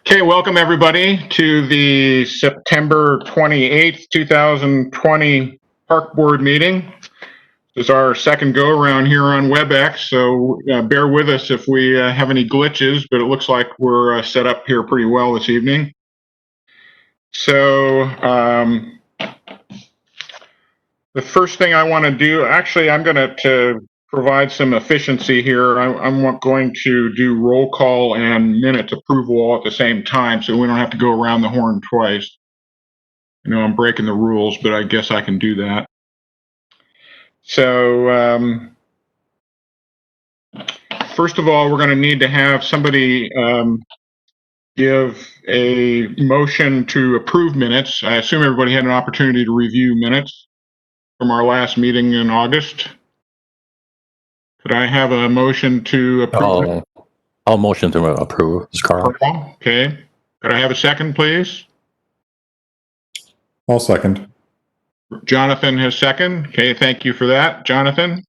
Okay, welcome everybody to the September 28th, 2020 Park Board meeting. This is our second go around here on WebEx, so bear with us if we have any glitches, but it looks like we're set up here pretty well this evening. So the first thing I want to do, actually I'm going to provide some efficiency here. I'm going to do roll call and minute approval all at the same time so we don't have to go around the horn twice. I know I'm breaking the rules, but I guess I can do that. So first of all, we're going to need to have somebody give a motion to approve minutes. I assume everybody had an opportunity to review minutes from our last meeting in August. Could I have a motion to approve? I'll motion to approve. This Carl. Okay. Could I have a second, please? I'll second. Jonathan has second. Okay, thank you for that, Jonathan.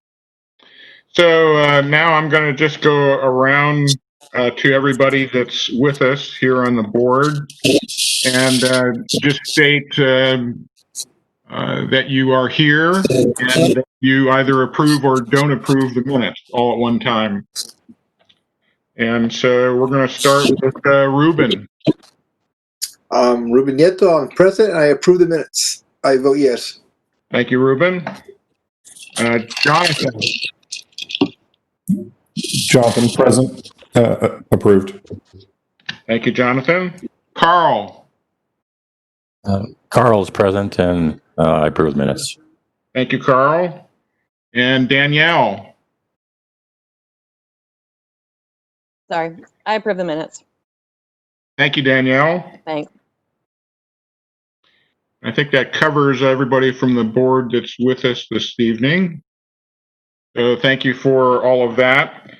So now I'm going to just go around to everybody that's with us here on the board and just state that you are here and that you either approve or don't approve the minutes all at one time. And so we're going to start with Ruben. Ruben Nieto, I'm present, and I approve the minutes. I vote yes. Thank you, Ruben. Jonathan. Jonathan, present. Approved. Thank you, Jonathan. Carl. Carl's present, and I approve minutes. Thank you, Carl. And Danielle. Sorry, I approve the minutes. Thank you, Danielle. Thanks. I think that covers everybody from the board that's with us this evening. So thank you for all of that.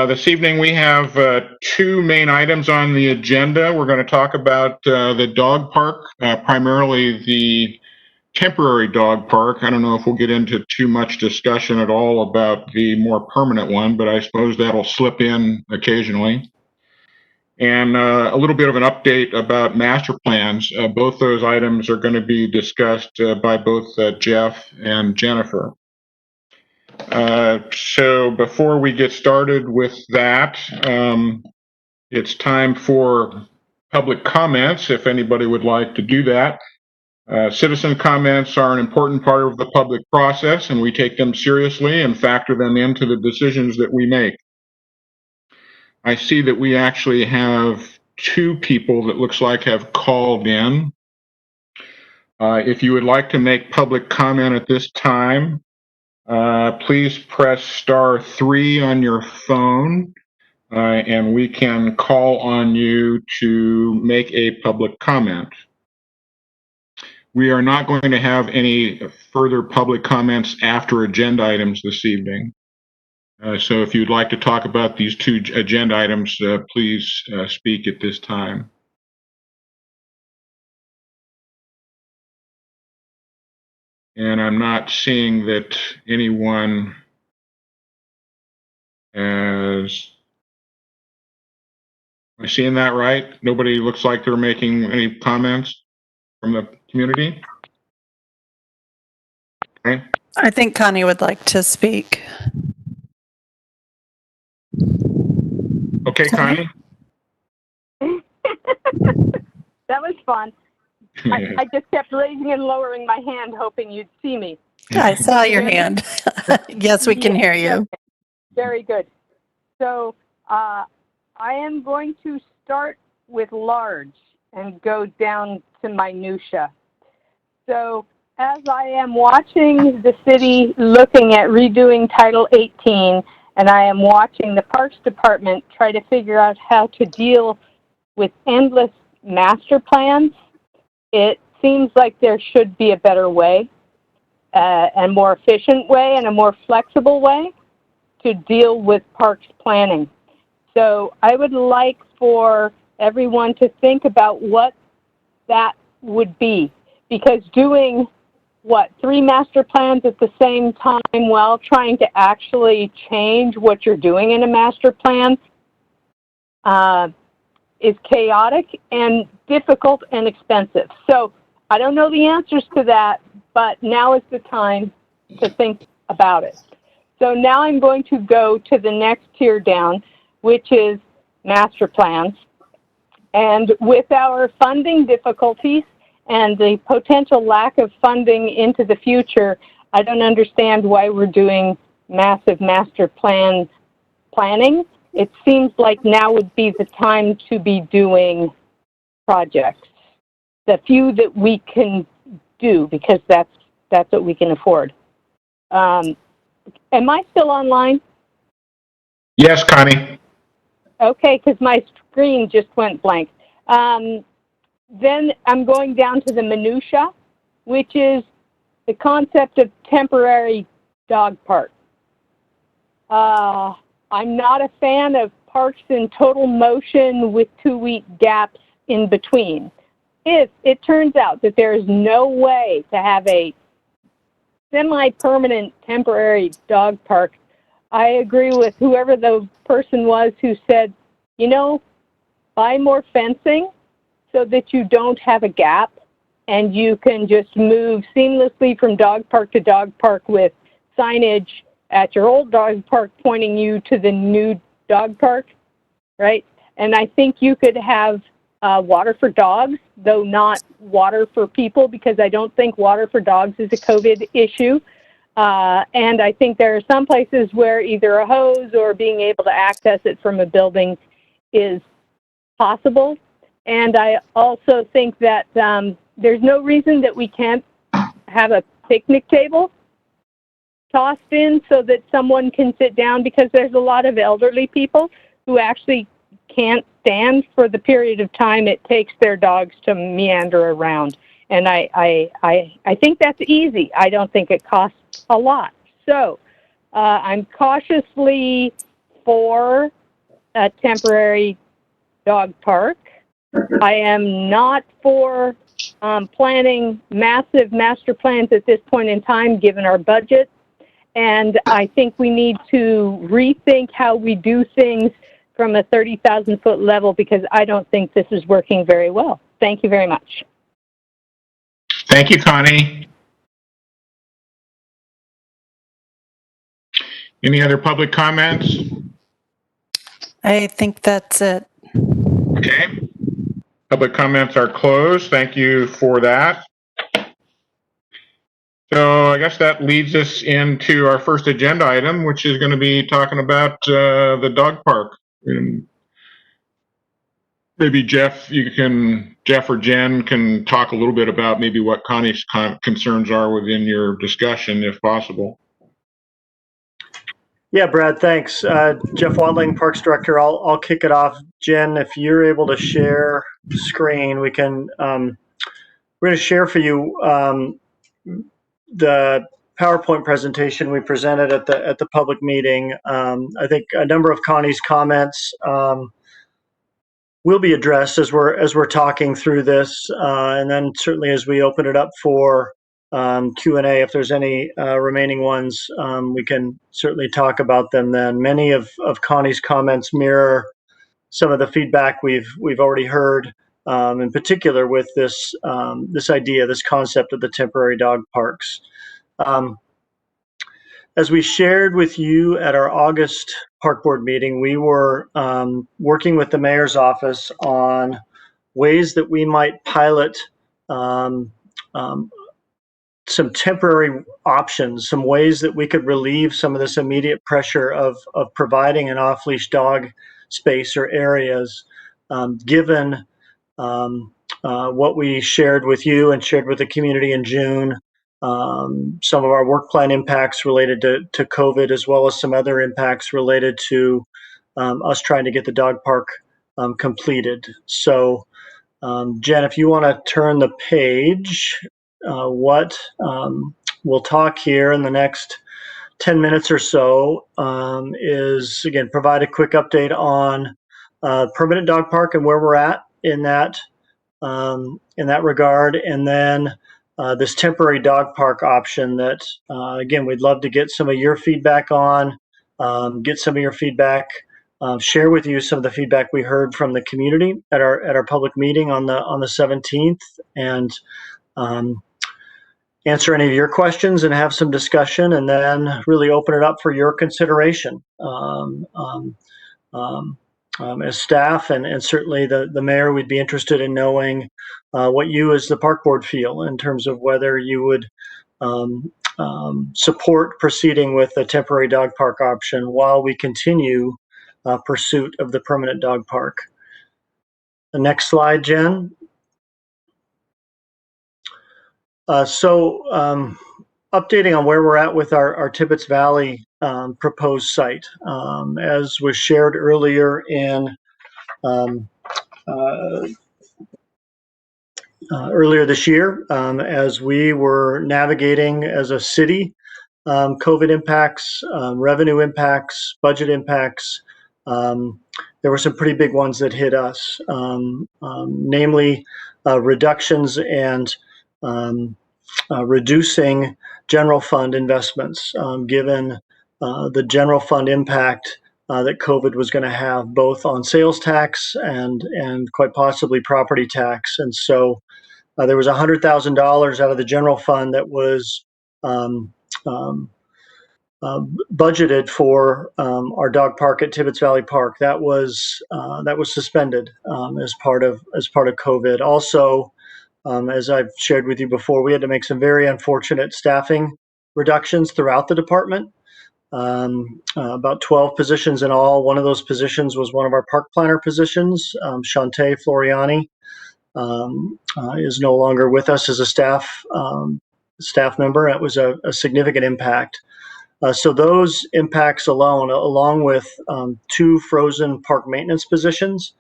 This evening we have two main items on the agenda. We're going to talk about the dog park, primarily the temporary dog park. I don't know if we'll get into too much discussion at all about the more permanent one, but I suppose that'll slip in occasionally. And a little bit of an update about master plans. Both those items are going to be discussed by both Jeff and Jennifer. So before we get started with that, it's time for public comments, if anybody would like to do that. Citizen comments are an important part of the public process, and we take them seriously and factor them into the decisions that we make. I see that we actually have two people that looks like have called in. If you would like to make public comment at this time, please press *3 on your phone, and we can call on you to make a public comment. We are not going to have any further public comments after agenda items this evening. So if you'd like to talk about these two agenda items, please speak at this time. And I'm not seeing that anyone has. Am I seeing that right? Nobody looks like they're making any comments from the community? Okay. I think Connie would like to speak. Okay, Connie. That was fun. I just kept raising and lowering my hand, hoping you'd see me. I saw your hand. Yes, we can hear you. Okay. Very good. So I am going to start with large and go down to minutia. So as I am watching the city looking at redoing Title 18, and I am watching the Parks Department try to figure out how to deal with endless master plans, it seems like there should be a better way, a more efficient way, and a more flexible way to deal with parks planning. So I would like for everyone to think about what that would be, because doing, 3 master plans at the same time while trying to actually change what you're doing in a master plan is chaotic and difficult and expensive. So I don't know the answers to that, but now is the time to think about it. So now I'm going to go to the next tier down, which is master plans. And with our funding difficulties and the potential lack of funding into the future, I don't understand why we're doing massive master planning. It seems like now would be the time to be doing projects, the few that we can do, because that's what we can afford. Am I still online? Yes, Connie. Okay, because my screen just went blank. Then I'm going down to the minutia, which is the concept of temporary dog park. I'm not a fan of parks in total motion with 2-week gaps in between. If it turns out that there is no way to have a semi-permanent temporary dog park, I agree with whoever the person was who said, you know, buy more fencing so that you don't have a gap and you can just move seamlessly from dog park to dog park with signage at your old dog park pointing you to the new dog park, right? And I think you could have water for dogs, though not water for people, because I don't think water for dogs is a COVID issue. And I think there are some places where either a hose or being able to access it from a building is possible. And I also think that there's no reason that we can't have a picnic table tossed in so that someone can sit down, because there's a lot of elderly people who actually can't stand for the period of time it takes their dogs to meander around. And I think that's easy. I don't think it costs a lot. So I'm cautiously for a temporary dog park. I am not for planning massive master plans at this point in time, given our budget. And I think we need to rethink how we do things from a 30,000-foot level, because I don't think this is working very well. Thank you very much. Thank you, Connie. Any other public comments? I think that's it. Okay. Public comments are closed. Thank you for that. So I guess that leads us into our first agenda item, which is going to be talking about the dog park. And maybe Jeff or Jen can talk a little bit about maybe what Connie's concerns are within your discussion, if possible. Yeah, Brad, thanks. Jeff Wadling, Parks Director. I'll kick it off. Jen, if you're able to share screen, we can. We're going to share for you the PowerPoint presentation we presented at the public meeting. I think a number of Connie's comments will be addressed as we're talking through this, and then certainly as we open it up for Q&A, if there's any remaining ones, we can certainly talk about them then. Many of Connie's comments mirror some of the feedback we've already heard, in particular with this this concept of the temporary dog parks. As we shared with you at our August Park Board meeting, we were working with the mayor's office on ways that we might pilot some temporary options, some ways that we could relieve some of this immediate pressure of providing an off-leash dog space or areas, given what we shared with you and shared with the community in June, some of our work plan impacts related to COVID, as well as some other impacts related to us trying to get the dog park completed. So, Jen, if you want to turn the page, what we'll talk here in the next 10 minutes or so is, again, provide a quick update on permanent dog park and where we're at in that regard, and then this temporary dog park option that, again, we'd love to get some of your feedback on, get some of your feedback share with you some of the feedback we heard from the community at our public meeting on the 17th, and answer any of your questions and have some discussion, and then really open it up for your consideration as staff, and certainly the mayor. We'd be interested in knowing what you as the park board feel in terms of whether you would support proceeding with a temporary dog park option while we continue pursuit of the permanent dog park. The next slide, Jen. Updating on where we're at with our Tibbetts Valley proposed site. As was shared earlier earlier this year, as we were navigating as a city, COVID impacts, revenue impacts, budget impacts, there were some pretty big ones that hit us, namely reductions and reducing general fund investments, given the general fund impact that COVID was going to have both on sales tax and quite possibly property tax. And so there was $100,000 out of the general fund that was budgeted for our dog park at Tibbetts Valley Park. That was suspended as part of COVID. Also, as I've shared with you before, we had to make some very unfortunate staffing reductions throughout the department. About 12 positions in all. One of those positions was one of our park planner positions. Shantae Floriani is no longer with us as a staff member. It was a significant impact. So those impacts alone, along with 2 frozen park maintenance positions,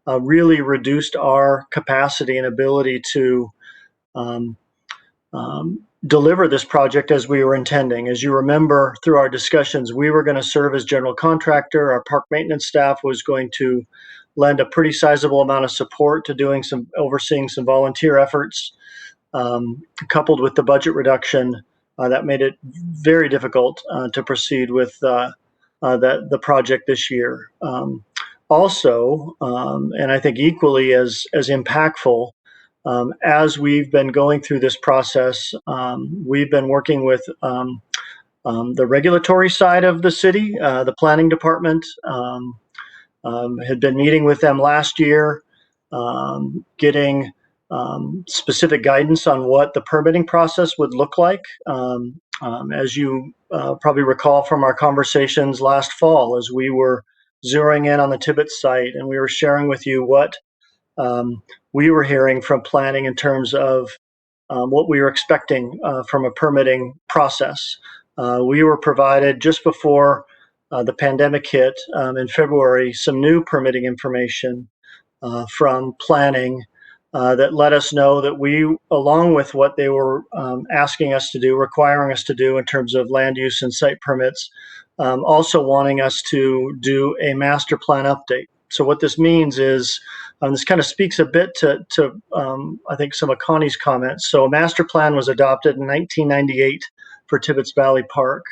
really reduced our capacity and ability to deliver this project as we were intending. As you remember through our discussions, we were going to serve as general contractor. Our park maintenance staff was going to lend a pretty sizable amount of support to overseeing some volunteer efforts, coupled with the budget reduction that made it very difficult to proceed with the project this year. Also, and I think equally as impactful, as we've been going through this process, we've been working with the regulatory side of the city. The planning department had been meeting with them last year, getting specific guidance on what the permitting process would look like. As you probably recall from our conversations last fall, as we were zeroing in on the Tibbetts site, and we were sharing with you what we were hearing from planning in terms of what we were expecting from a permitting process. We were provided just before the pandemic hit in February some new permitting information from planning that let us know that we, along with what they were asking us to do, requiring us to do in terms of land use and site permits, also wanting us to do a master plan update. So what this means is, this kind of speaks a bit to I think some of Connie's comments. So a master plan was adopted in 1998 for Tibbetts Valley Park.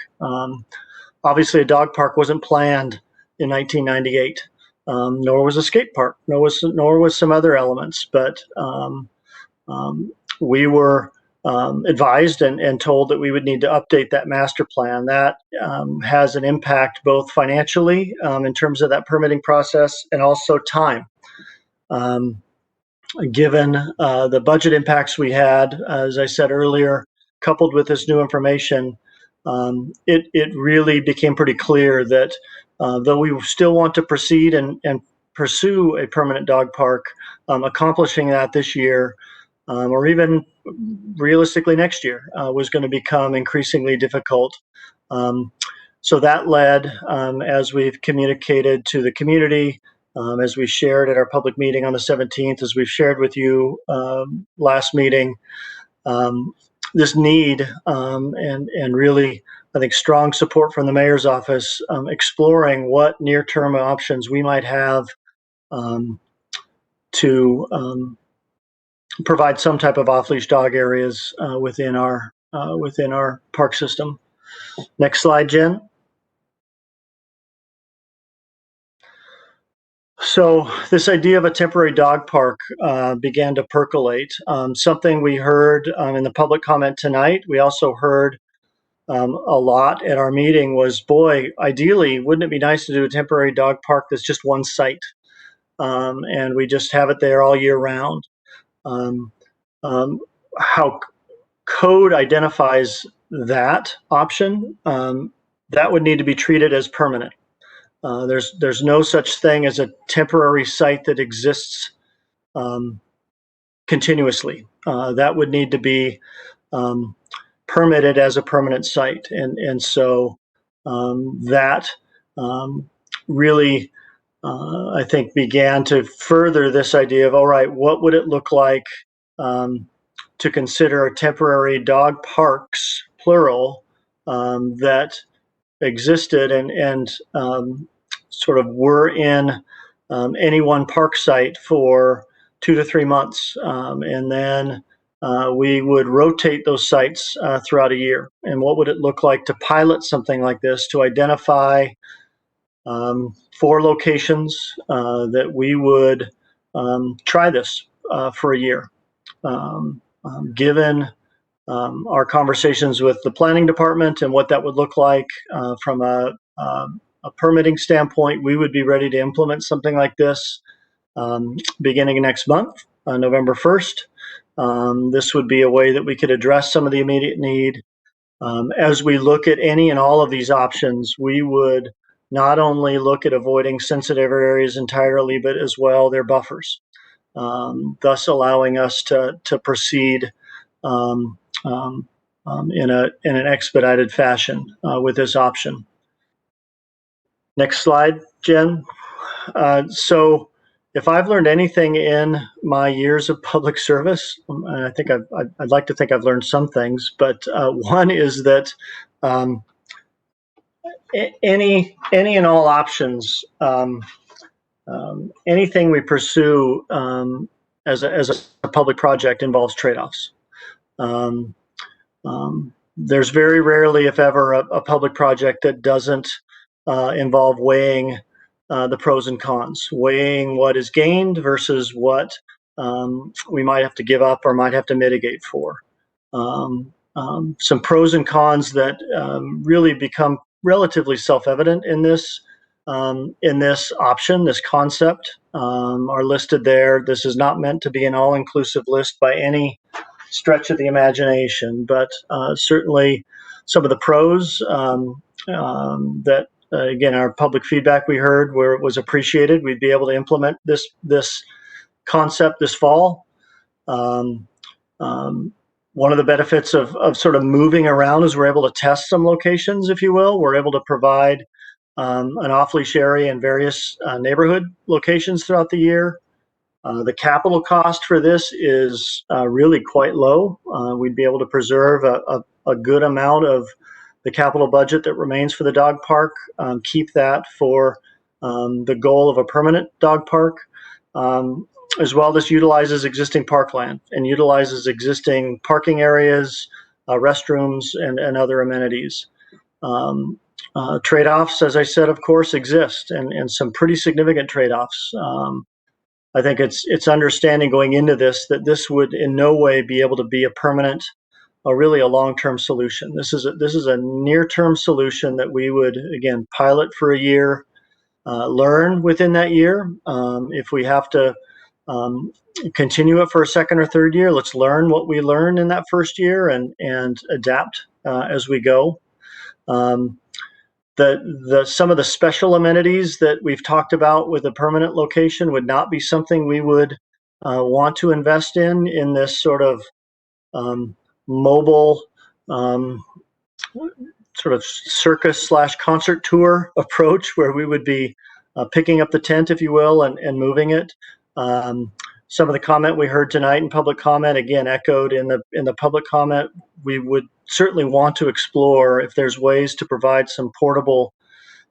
Obviously, a dog park wasn't planned in 1998. Nor was a skate park, nor was some other elements. But we were advised and told that we would need to update that master plan. That has an impact both financially in terms of that permitting process and also time. Given the budget impacts we had, as I said earlier, coupled with this new information, it really became pretty clear that though we still want to proceed and pursue a permanent dog park, accomplishing that this year, or even realistically next year, was going to become increasingly difficult. So that led, as we've communicated to the community, as we shared at our public meeting on the 17th, as we've shared with you last meeting, this need and really, I think, strong support from the mayor's office, exploring what near-term options we might have to provide some type of off-leash dog areas within our park system. Next slide, Jen. So this idea of a temporary dog park began to percolate. Something we heard in the public comment tonight. We also heard a lot at our meeting was, boy, ideally, wouldn't it be nice to do a temporary dog park that's just one site, and we just have it there all year round. How code identifies that option, that would need to be treated as permanent. There's no such thing as a temporary site that exists continuously. That would need to be permitted as a permanent site, and so that really, I think, began to further this idea of, all right, what would it look like to consider temporary dog parks, plural, that existed and sort of were in any one park site for 2 to 3 months, and then we would rotate those sites throughout a year. And what would it look like to pilot something like this, to identify 4 locations that we would try this for a year, given our conversations with the planning department and what that would look like from a permitting standpoint. We would be ready to implement something like this beginning next month, November 1st. This would be a way that we could address some of the immediate need. As we look at any and all of these options, we would not only look at avoiding sensitive areas entirely, but as well their buffers, thus allowing us to proceed in an expedited fashion with this option. Next slide, Jen. So if I've learned anything in my years of public service, and I think I'd like to think I've learned some things, but one is that any and all options, anything we pursue as a public project involves trade-offs. There's very rarely, if ever, a public project that doesn't involve weighing the pros and cons, weighing what is gained versus what we might have to give up or might have to mitigate for. Some pros and cons that really become relatively self-evident in this option, this concept, are listed there. This is not meant to be an all-inclusive list by any stretch of the imagination, but certainly some of the pros that again, our public feedback we heard where it was appreciated. We'd be able to implement this concept this fall. One of the benefits of sort of moving around is we're able to test some locations, if you will. We're able to provide an off-leash area in various neighborhood locations throughout the year. The capital cost for this is really quite low. We'd be able to preserve a good amount of the capital budget that remains for the dog park, keep that for the goal of a permanent dog park. As well, this utilizes existing parkland and utilizes existing parking areas, restrooms, and other amenities. Trade-offs, as I said, of course, exist, and some pretty significant trade-offs. I think it's understanding going into this that this would in no way be able to be a permanent or really a long-term solution. This is a near-term solution that we would, again, pilot for a year, learn within that year. If we have to continue it for a second or third year, let's learn what we learn in that first year and adapt as we go. Some of the special amenities that we've talked about with a permanent location would not be something we would want to invest in this sort of mobile sort of circus/concert tour approach, where we would be picking up the tent, if you will, and moving it. Some of the comment we heard tonight in public comment, again, echoed in the public comment. We would certainly want to explore if there's ways to provide some portable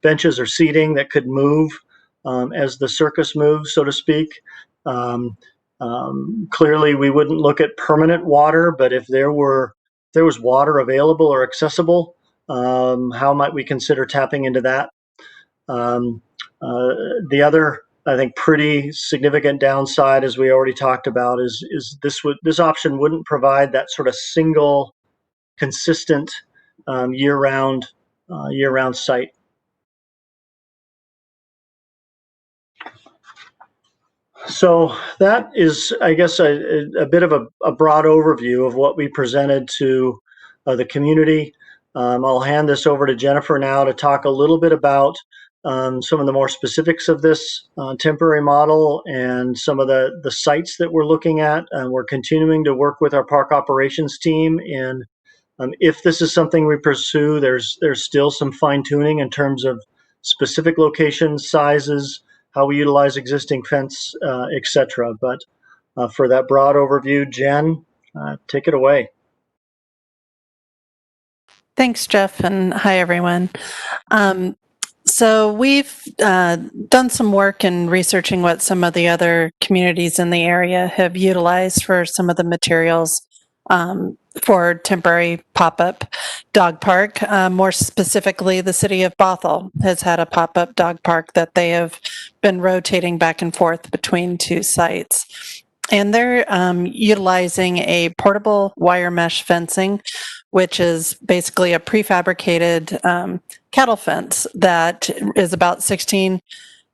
benches or seating that could move as the circus moves, so to speak. Clearly, we wouldn't look at permanent water, but if there was water available or accessible, how might we consider tapping into that? The other I think pretty significant downside, as we already talked about, is this option wouldn't provide that sort of single, consistent, year-round site. So that is, I guess, a bit of a broad overview of what we presented to the community. I'll hand this over to Jennifer now to talk a little bit about some of the more specifics of this temporary model and some of the sites that we're looking at. We're continuing to work with our park operations team, and if this is something we pursue, there's still some fine tuning in terms of specific locations, sizes, how we utilize existing fence, etc. But for that broad overview, Jen, take it away. Thanks, Jeff, and hi, everyone. So we've done some work in researching what some of the other communities in the area have utilized for some of the materials for temporary pop-up dog park. More specifically, the city of Bothell has had a pop-up dog park that they have been rotating back and forth between two sites. And they're utilizing a portable wire mesh fencing, which is basically a prefabricated cattle fence that is about 16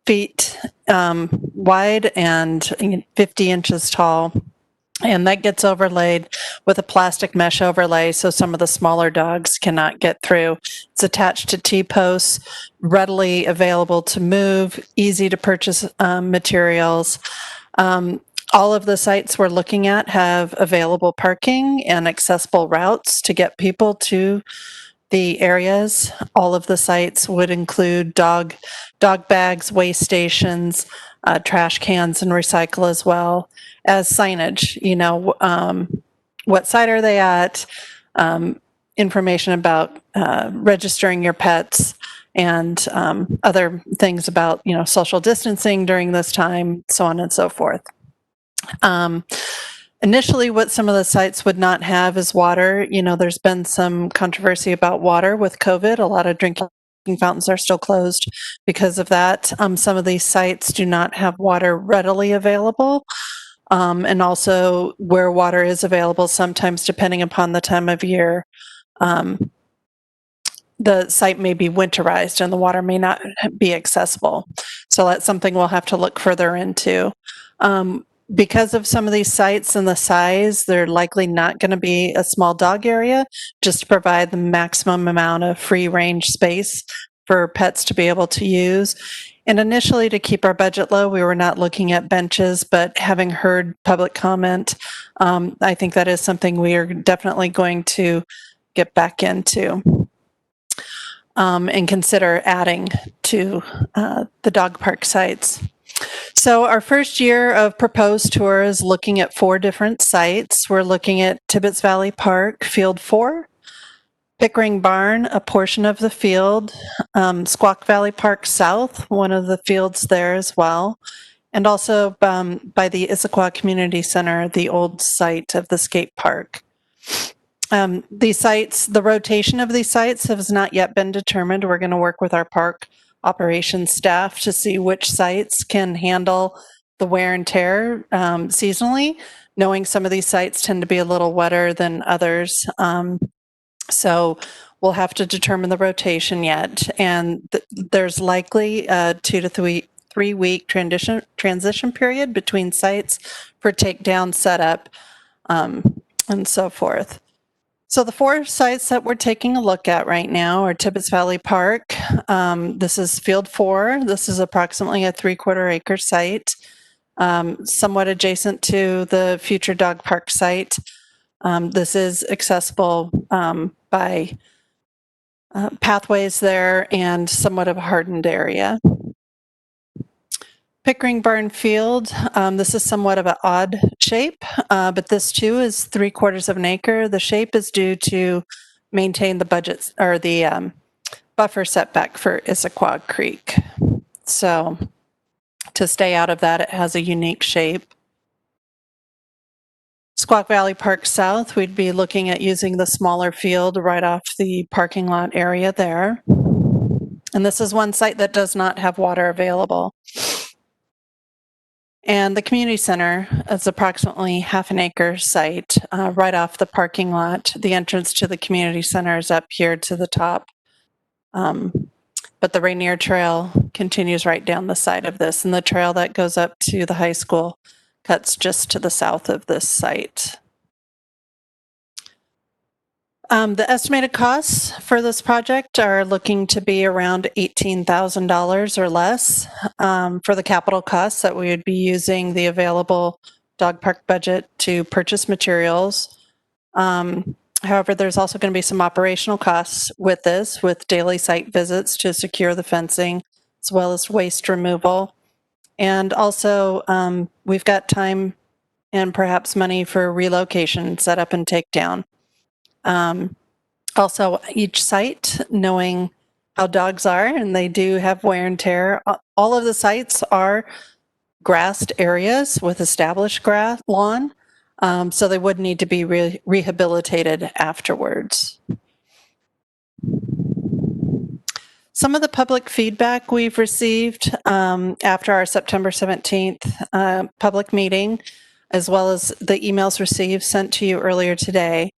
feet wide and 50 inches tall. And that gets overlaid with a plastic mesh overlay so some of the smaller dogs cannot get through. It's attached to T-posts, readily available to move, easy to purchase materials. All of the sites we're looking at have available parking and accessible routes to get people to the areas. All of the sites would include dog bags, waste stations, trash cans, and recycle as well as signage. What site are they at? Information about registering your pets and other things about social distancing during this time, so on and so forth. Initially, what some of the sites would not have is water. There's been some controversy about water with COVID. A lot of drinking fountains are still closed because of that. Some of these sites do not have water readily available. And also where water is available, sometimes depending upon the time of year, the site may be winterized and the water may not be accessible. So that's something we'll have to look further into. Because of some of these sites and the size, they're likely not going to be a small dog area, just to provide the maximum amount of free range space for pets to be able to use. And initially, to keep our budget low, we were not looking at benches, but having heard public comment, I think that is something we are definitely going to get back into and consider adding to the dog park sites. So our first year of proposed tour is looking at 4 different sites. We're looking at Tibbetts Valley Park, Field 4, Pickering Barn, a portion of the field, Squaw Valley Park South, one of the fields there as well, and also by the Issaquah Community Center, the old site of the skate park. These sites, the rotation of these sites has not yet been determined. We're going to work with our park operations staff to see which sites can handle the wear and tear seasonally, knowing some of these sites tend to be a little wetter than others. So we'll have to determine the rotation yet. And there's likely a 2 to 3 week transition period between sites for takedown, setup, and so forth. So the 4 sites that we're taking a look at right now are Tibbetts Valley Park. This is Field 4. This is approximately a 3/4 acre site, somewhat adjacent to the future dog park site. This is accessible by pathways there and somewhat of a hardened area. Pickering Barn Field, this is somewhat of an odd shape, but this too is 3/4 of an acre. The shape is due to maintain the budget or the buffer setback for Issaquah Creek. So to stay out of that, it has a unique shape. Squaw Valley Park South, we'd be looking at using the smaller field right off the parking lot area there. And this is one site that does not have water available. And the community center is approximately half an acre site right off the parking lot. The entrance to the community center is up here to the top. But the Rainier Trail continues right down the side of this, and the trail that goes up to the high school cuts just to the south of this site. The estimated costs for this project are looking to be around $18,000 or less for the capital costs that we would be using the available dog park budget to purchase materials. However, there's also going to be some operational costs with this, with daily site visits to secure the fencing, as well as waste removal. And also, we've got time and perhaps money for relocation, setup, and takedown. Also, each site, knowing how dogs are, and they do have wear and tear. All of the sites are grassed areas with established grass lawn, so they would need to be rehabilitated afterwards. Some of the public feedback we've received after our September 17th public meeting, as well as the emails received sent to you earlier today,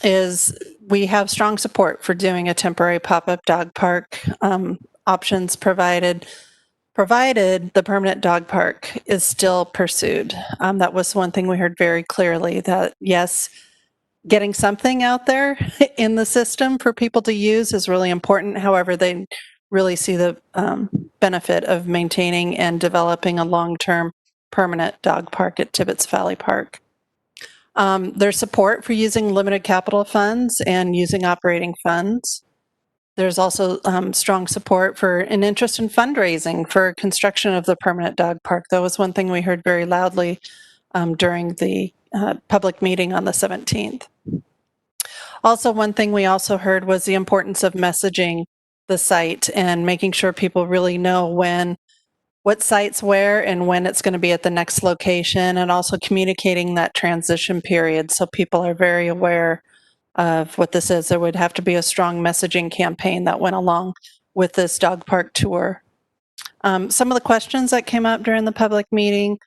is we have strong support for doing a temporary pop-up dog park options provided the permanent dog park is still pursued. That was one thing we heard very clearly, that yes, getting something out there in the system for people to use is really important. However, they really see the benefit of maintaining and developing a long-term permanent dog park at Tibbetts Valley Park. There's support for using limited capital funds and using operating funds. There's also strong support for an interest in fundraising for construction of the permanent dog park. That was one thing we heard very loudly during the public meeting on the 17th. Also, one thing we also heard was the importance of messaging the site and making sure people really know what site's where and when it's going to be at the next location, and also communicating that transition period so people are very aware of what this is. There would have to be a strong messaging campaign that went along with this dog park tour. Some of the questions that came up during the public meeting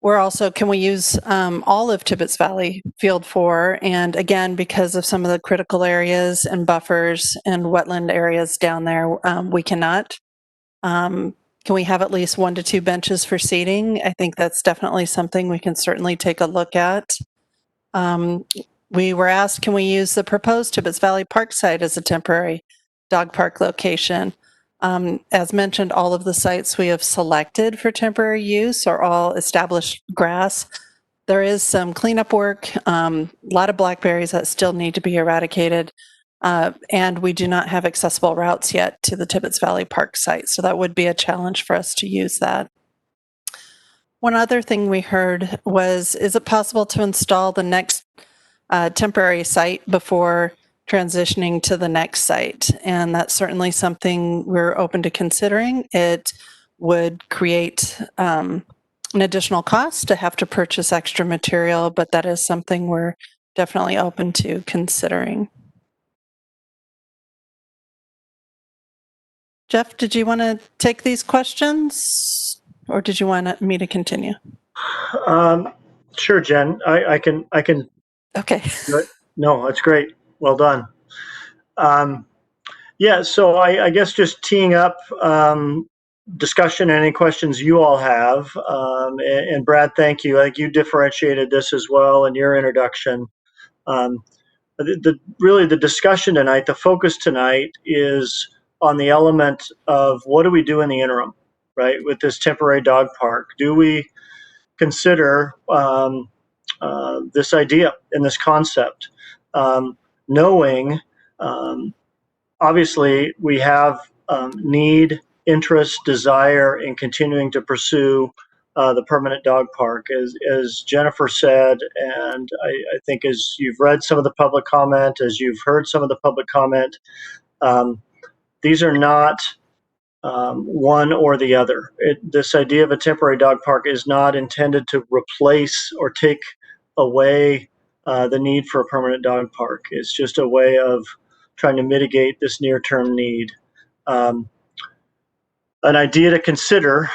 were also, can we use all of Tibbetts Valley Field 4? And again, because of some of the critical areas and buffers and wetland areas down there, we cannot. Can we have at least 1 to 2 benches for seating? I think that's definitely something we can certainly take a look at. We were asked, can we use the proposed Tibbetts Valley Park site as a temporary dog park location? As mentioned, all of the sites we have selected for temporary use are all established grass. There is some cleanup work, a lot of blackberries that still need to be eradicated. And we do not have accessible routes yet to the Tibbetts Valley Park site, so that would be a challenge for us to use that. One other thing we heard was, is it possible to install the next temporary site before transitioning to the next site? And that's certainly something we're open to considering. It would create an additional cost to have to purchase extra material, but that is something we're definitely open to considering. Jeff, did you want to take these questions, or did you want me to continue? Sure, Jen. I can. Okay. No, that's great. Well done. Yeah. So I guess just teeing up discussion. Any questions you all have? And Brad, thank you. I think you differentiated this as well in your introduction. Really the discussion tonight, the focus tonight is on the element of what do we do in the interim, right, with this temporary dog park? Do we consider this idea and this concept, knowing obviously we have need, interest, desire in continuing to pursue the permanent dog park, as Jennifer said, and I think as you've read some of the public comment, as you've heard some of the public comment, these are not one or the other. This idea of a temporary dog park is not intended to replace or take away the need for a permanent dog park. It's just a way of trying to mitigate this near-term need. an idea to consider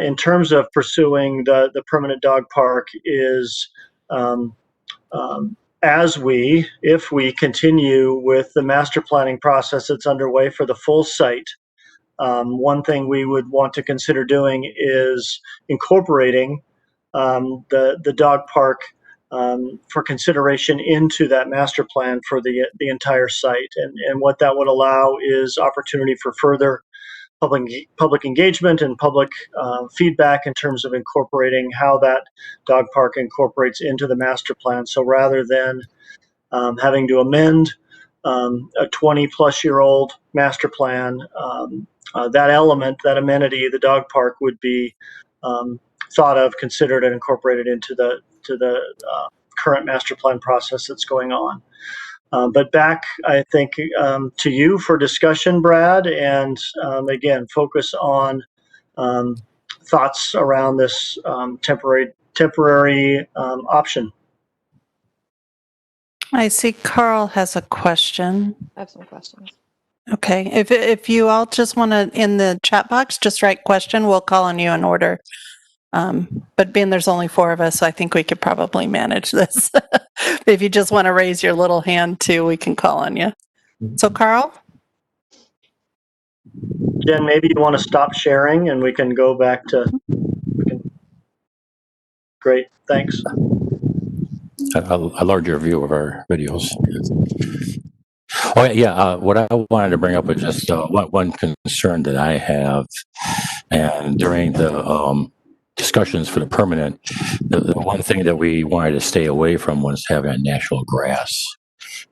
in terms of pursuing the permanent dog park is if we continue with the master planning process that's underway for the full site, one thing we would want to consider doing is incorporating the dog park for consideration into that master plan for the entire site. And what that would allow is opportunity for further public engagement and public feedback in terms of incorporating how that dog park incorporates into the master plan. So rather than having to amend a 20-plus-year-old master plan, that element, that amenity, the dog park, would be thought of, considered, and incorporated into the current master plan process that's going on. But back, I think, to you for discussion, Brad, and again, focus on thoughts around this temporary option. I see Carl has a question. I have some questions. Okay, if you all just want to, in the chat box, just write question, we'll call on you in order. But being there's only 4 of us, I think we could probably manage this. If you just want to raise your little hand too, we can call on you. So Carl? Jen, maybe you want to stop sharing and we can go back to, great, thanks. A larger view of our videos. Oh, yeah. What I wanted to bring up was just one concern that I have. And during the discussions for the permanent, the one thing that we wanted to stay away from was having a natural grass.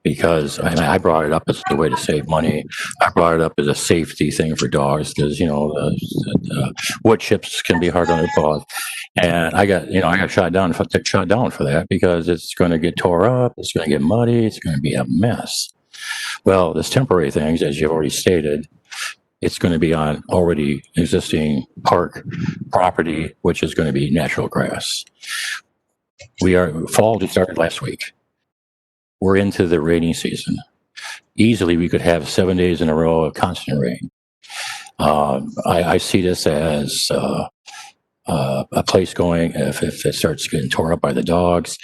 Because I brought it up as a way to save money. I brought it up as a safety thing for dogs because, the wood chips can be hard on their paws. And I got shot down for that because it's going to get tore up. It's going to get muddy. It's going to be a mess. Well, this temporary things, as you've already stated, it's going to be on already existing park property, which is going to be natural grass. Fall just started last week. We're into the rainy season. Easily, we could have 7 days in a row of constant rain. I see this as a place going, if it starts getting torn up by the dogs,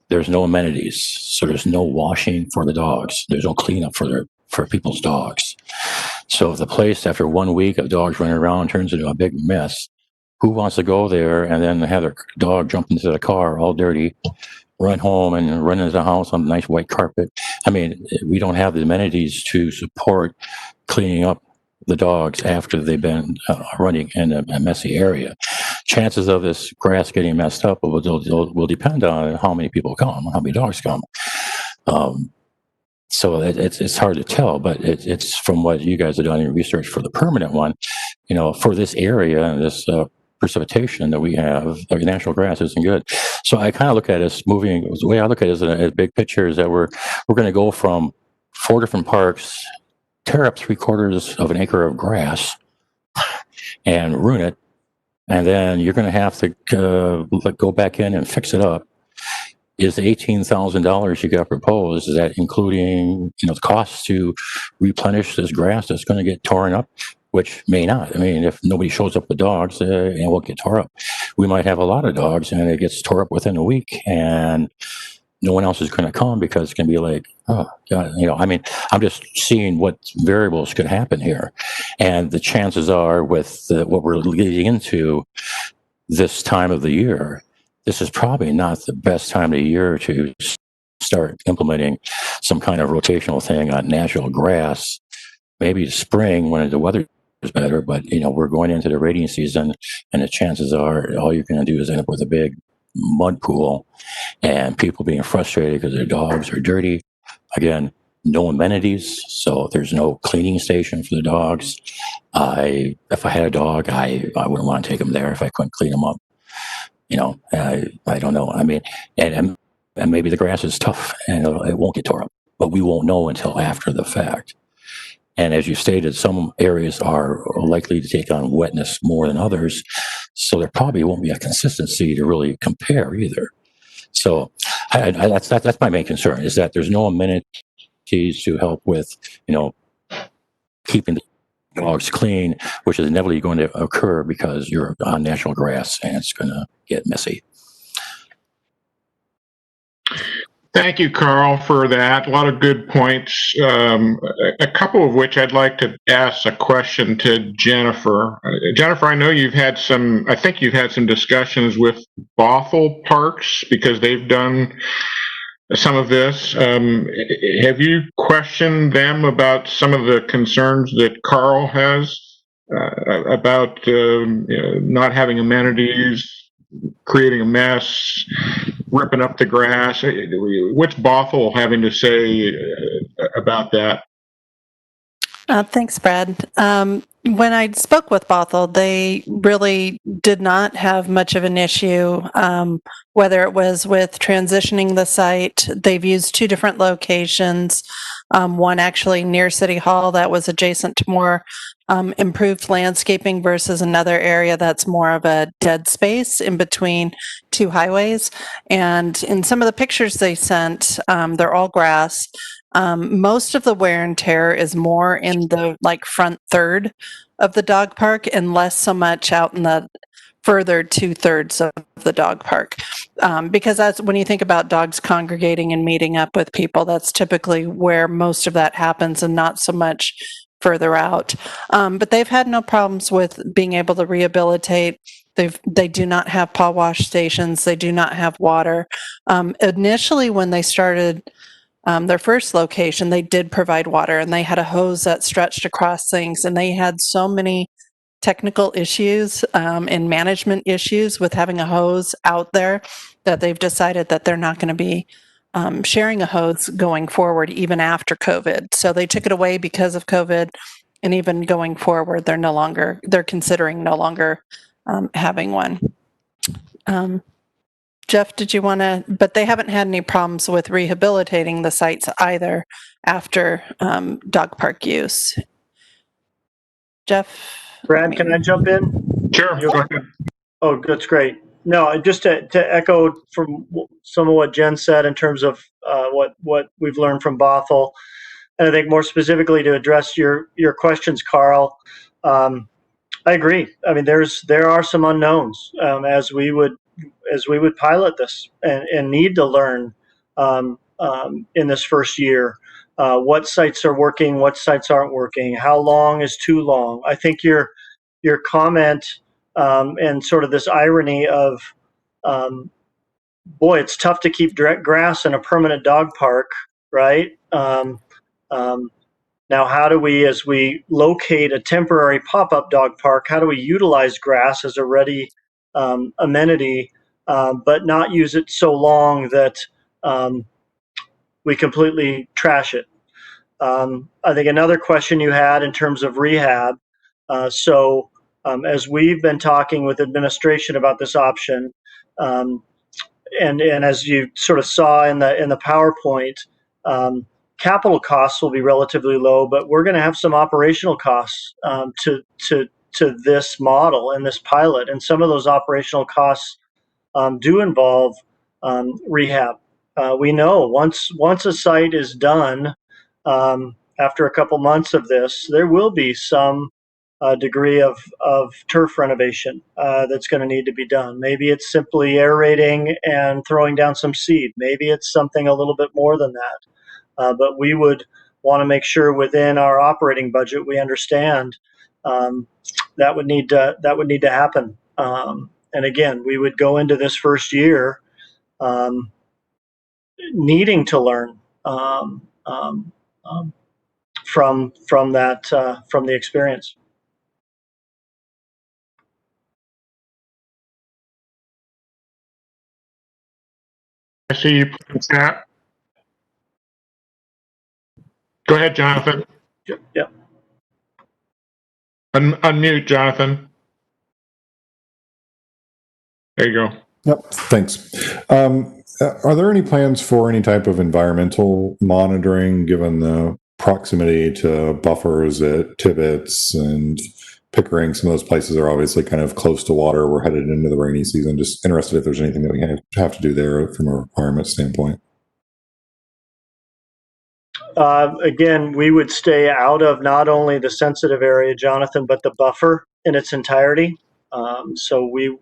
there's no amenities. So there's no washing for the dogs. There's no cleanup for people's dogs. So if the place, after 1 week of dogs running around, turns into a big mess, who wants to go there and then have their dog jump into the car all dirty, run home and run into the house on a nice white carpet? I mean, we don't have the amenities to support cleaning up the dogs after they've been running in a messy area. Chances of this grass getting messed up will depend on how many people come, how many dogs come. So it's hard to tell, but it's from what you guys have done in research for the permanent one, for this area and this precipitation that we have, natural grass isn't good. So I kind of look at it as moving. The way I look at it is a big picture is that we're going to go from 4 different parks, tear up 3/4 of an acre of grass, and ruin it, and then you're going to have to go back in and fix it up. Is the $18,000 you got proposed, is that including the costs to replenish this grass that's going to get torn up? Which may not. I mean, if nobody shows up with dogs, it won't get tore up. We might have a lot of dogs and it gets tore up within a week and no one else is going to come because it's going to be like, oh, God, I'm just seeing what variables could happen here. And the chances are with what we're leading into this time of the year, this is probably not the best time of the year to start implementing some kind of rotational thing on natural grass. Maybe spring when the weather is better, but we're going into the rainy season, and the chances are all you're going to do is end up with a big mud pool, and people being frustrated because their dogs are dirty. Again, no amenities, so there's no cleaning station for the dogs. If I had a dog, I wouldn't want to take them there if I couldn't clean them up. I don't know. I mean, and maybe the grass is tough and it won't get tore up, but we won't know until after the fact. And as you stated, some areas are likely to take on wetness more than others, so there probably won't be a consistency to really compare either. So that's my main concern, is that there's no amenities to help with, keeping dogs clean, which is inevitably going to occur because you're on national grass and it's going to get messy. Thank you, Carl, for that. A lot of good points. A couple of which I'd like to ask a question to Jennifer. Jennifer, I know I think you've had some discussions with Bothell Parks because they've done some of this. Have you questioned them about some of the concerns that Carl has about not having amenities, creating a mess, ripping up the grass? What's Bothell having to say about that? Thanks, Brad. When I spoke with Bothell, they really did not have much of an issue, whether it was with transitioning the site. They've used two different locations, one actually near City Hall that was adjacent to more improved landscaping versus another area that's more of a dead space in between two highways. And in some of the pictures they sent, they're all grass. Most of the wear and tear is more in the front third of the dog park and less so much out in the further 2/3 of the dog park. Because that's when you think about dogs congregating and meeting up with people, that's typically where most of that happens and not so much further out. But they've had no problems with being able to rehabilitate. They do not have paw wash stations. They do not have water. Initially, when they started their first location, they did provide water, and they had a hose that stretched across things, and they had so many technical issues and management issues with having a hose out there that they've decided that they're not going to be sharing a hose going forward, even after COVID. So they took it away because of COVID, and even going forward, they're considering no longer having one. Jeff, did you want to, but they haven't had any problems with rehabilitating the sites either after dog park use. Jeff? Brad, can I jump in? Sure. Go ahead. Oh, that's great. No, just to echo from some of what Jen said in terms of what we've learned from Bothell, and I think more specifically to address your questions, Carl, I agree. I mean, there are some unknowns as we would pilot this and need to learn in this first year. What sites are working, what sites aren't working, how long is too long. I think your comment and sort of this irony of, boy, it's tough to keep direct grass in a permanent dog park, right? Now, how do we, as we locate a temporary pop-up dog park, how do we utilize grass as a ready amenity, but not use it so long that we completely trash it? I think another question you had in terms of rehab. As we've been talking with administration about this option, and as you sort of saw in the PowerPoint, capital costs will be relatively low, but we're going to have some operational costs to this model and this pilot, and some of those operational costs do involve rehab. We know once a site is done, after a couple months of this, there will be some degree of turf renovation that's going to need to be done. Maybe it's simply aerating and throwing down some seed. Maybe it's something a little bit more than that. But we would want to make sure within our operating budget we understand that would need to happen. And again, we would go into this first year needing to learn from the experience. I see you put in chat. Go ahead, Jonathan. Yep. Unmute, Jonathan. There you go. Yep, thanks. Are there any plans for any type of environmental monitoring, given the proximity to buffers at Tibbetts and Pickering? Some of those places are obviously kind of close to water. We're headed into the rainy season. Just interested if there's anything that we have to do there from a requirement standpoint. Again, we would stay out of not only the sensitive area, Jonathan, but the buffer in its entirety. So we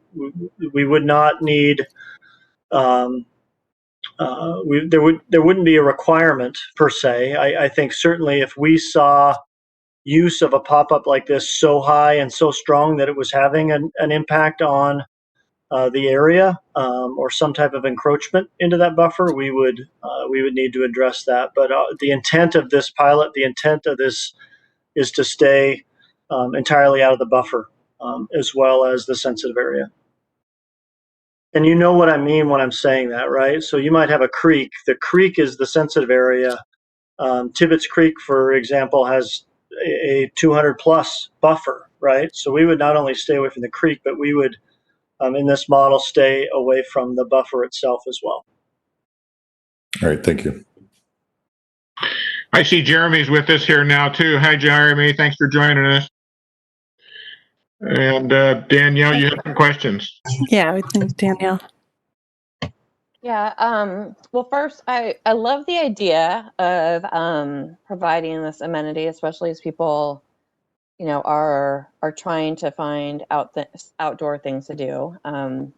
would not need. There wouldn't be a requirement per se. I think certainly if we saw use of a pop-up like this so high and so strong that it was having an impact on the area or some type of encroachment into that buffer, we would need to address that. But the intent of this pilot, the intent of this is to stay entirely out of the buffer as well as the sensitive area. And you know what I mean when I'm saying that, right? So you might have a creek. The creek is the sensitive area. Tibbetts Creek, for example, has a 200 plus buffer, right? So we would not only stay away from the creek, but we would, in this model, stay away from the buffer itself as well. All right, thank you. I see Jeremy's with us here now too. Hi, Jeremy. Thanks for joining us. And Danielle, you have some questions. Yeah, I think Danielle. Yeah. Well, first, I love the idea of providing this amenity, especially as people, are trying to find outdoor things to do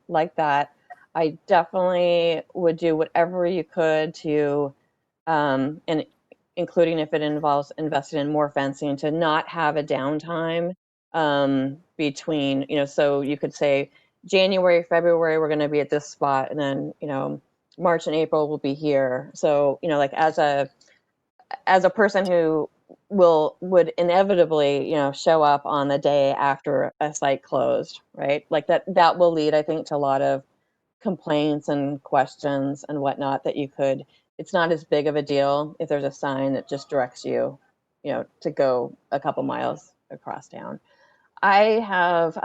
like that. I definitely would do whatever you could to, and including if it involves investing in more fencing, to not have a downtime between, so you could say January, February, we're going to be at this spot, and then, March and April will be here. So, like as a person who would inevitably, show up on the day after a site closed, right? Like that will lead, I think, to a lot of complaints and questions and whatnot that it's not as big of a deal if there's a sign that just directs you, to go a couple miles across town. I have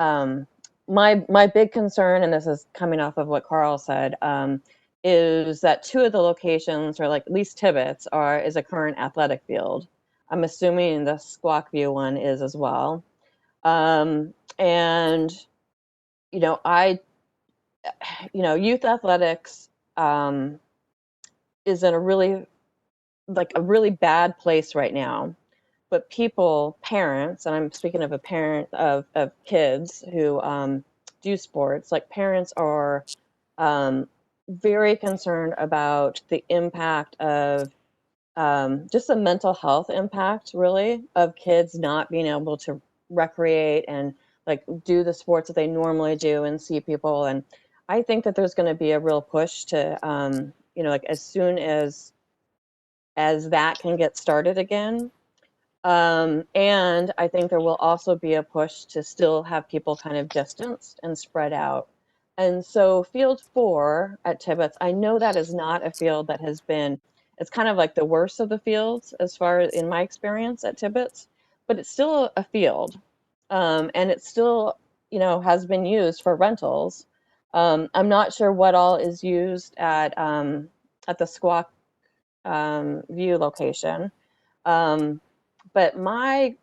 my big concern, and this is coming off of what Carl said, is that two of the locations, or like at least Tibbetts, is a current athletic field. I'm assuming the Squawk View one is as well. And youth athletics is in a really bad place right now. But parents, and I'm speaking of a parent of kids who do sports, like parents are very concerned about the impact of just the mental health impact, really, of kids not being able to recreate and like do the sports that they normally do and see people. And I think that there's going to be a real push to, like as soon as that can get started again. And I think there will also be a push to still have people kind of distanced and spread out. And so Field 4 at Tibbetts, I know that is not a field that it's kind of like the worst of the fields as far as in my experience at Tibbetts, but it's still a field. And it still, has been used for rentals. I'm not sure what all is used at the Squawk View location. But my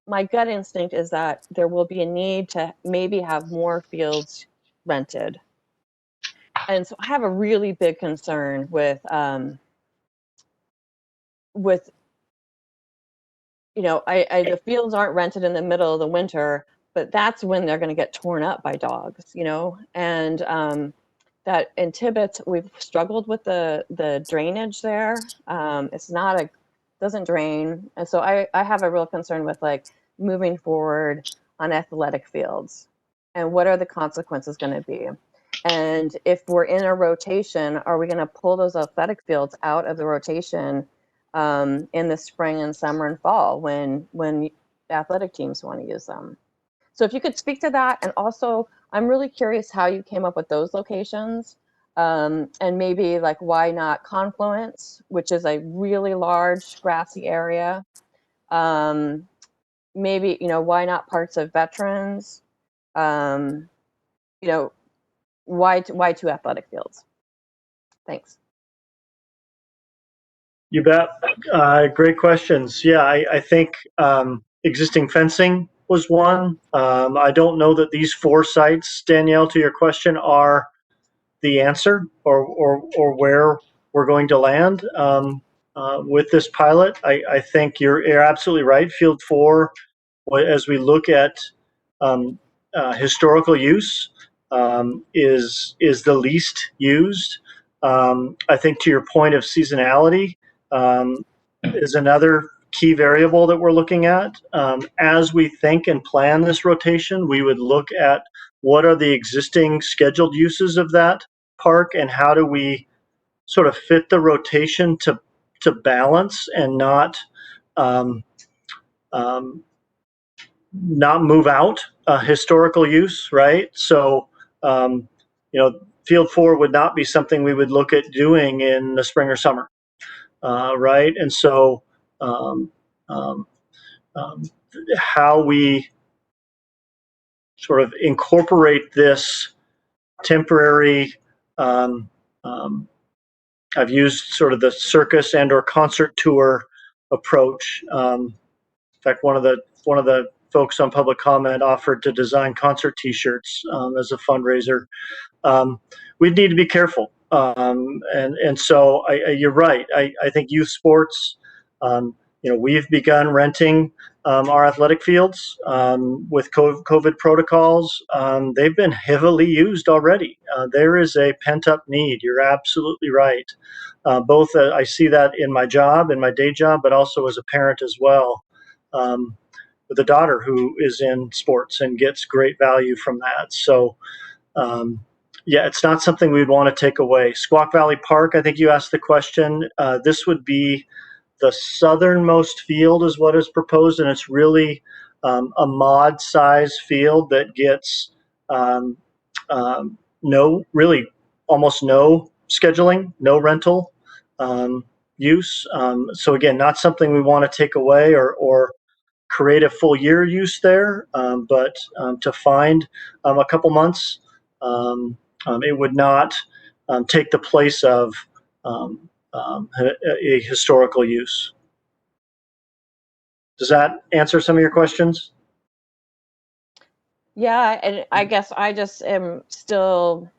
gut instinct is that there will be a need to maybe have more fields rented. And so I have a really big concern with the fields aren't rented in the middle of the winter, but that's when they're going to get torn up by dogs, and that in Tibbetts, we've struggled with the drainage there. It's not doesn't drain. And so I have a real concern with like moving forward on athletic fields and what are the consequences going to be? And if we're in a rotation, are we going to pull those athletic fields out of the rotation in the spring and summer and fall when athletic teams want to use them? So if you could speak to that, and also I'm really curious how you came up with those locations, and maybe like why not Confluence, which is a really large grassy area. Maybe why not parts of Veterans? Why two athletic fields? Thanks. You bet. Great questions. Yeah, I think existing fencing was one. I don't know that these 4 sites, Danielle, to your question, are the answer or where we're going to land. with this pilot. I think you're absolutely right. Field 4, as we look at historical use, is the least used. I think to your point of seasonality is another key variable that we're looking at. As we think and plan this rotation, we would look at what are the existing scheduled uses of that park and how do we sort of fit the rotation to balance and not not move out historical use, right? So, Field 4 would not be something we would look at doing in the spring or summer, right? And so, um, um, how we sort of incorporate this temporary, um, um, I've used sort of the circus and or concert tour approach. In fact, one of the folks on public comment offered to design concert T-shirts as a fundraiser. We'd need to be careful, and so you're right. I think youth sports. We've begun renting our athletic fields with COVID protocols. They've been heavily used already. There is a pent-up need. You're absolutely right. Both I see that in my job, in my day job, but also as a parent as well. With a daughter who is in sports and gets great value from that. So, yeah, it's not something we'd want to take away. Squaw Valley Park, I think you asked the question. This would be the southernmost field is what is proposed, and it's really a mod size field that gets really almost no scheduling, no rental use. So again, not something we want to take away or create a full year use there, but to find a couple months, it would not take the place of a historical use. Does that answer some of your questions? Yeah, and I guess I just am still,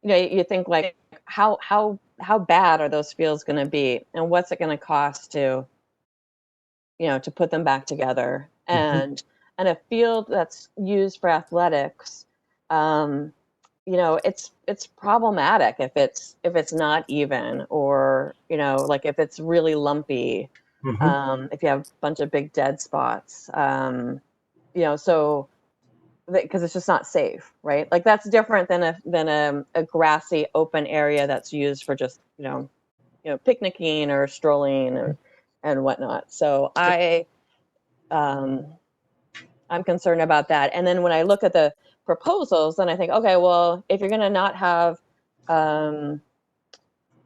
you think like how bad are those fields going to be, and what's it going to cost to put them back together, and a field that's used for athletics, it's problematic if it's not even, or like if it's really lumpy, if you have a bunch of big dead spots, so because it's just not safe, right? Like that's different than a grassy open area that's used for just picnicking or strolling and whatnot. So I'm concerned about that. And then when I look at the proposals, then I think, okay, well, if you're going to not have,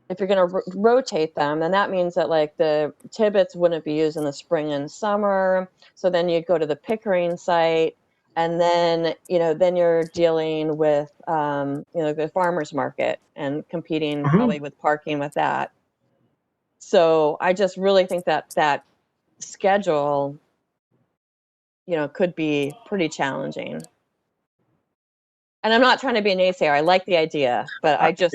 if you're going to rotate them, then that means that like the Tibbets wouldn't be used in the spring and summer. So then you go to the Pickering site, and then then you're dealing with the farmers market and competing probably with parking with that. So I just really think that schedule could be pretty challenging. And I'm not trying to be a naysayer. I like the idea, but I just,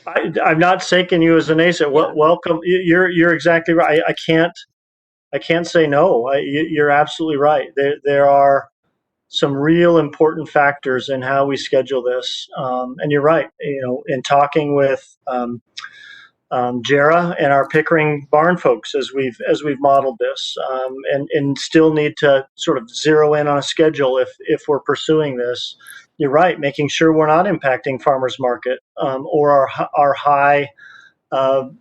I'm not taking you as a naysayer. Yeah. Welcome. You're exactly right. I can't say no. You're absolutely right. There are some real important factors in how we schedule this. And you're right. In talking with Jera and our Pickering barn folks as we've modeled this, and still need to sort of zero in on a schedule if we're pursuing this. You're right, making sure we're not impacting farmers market or our high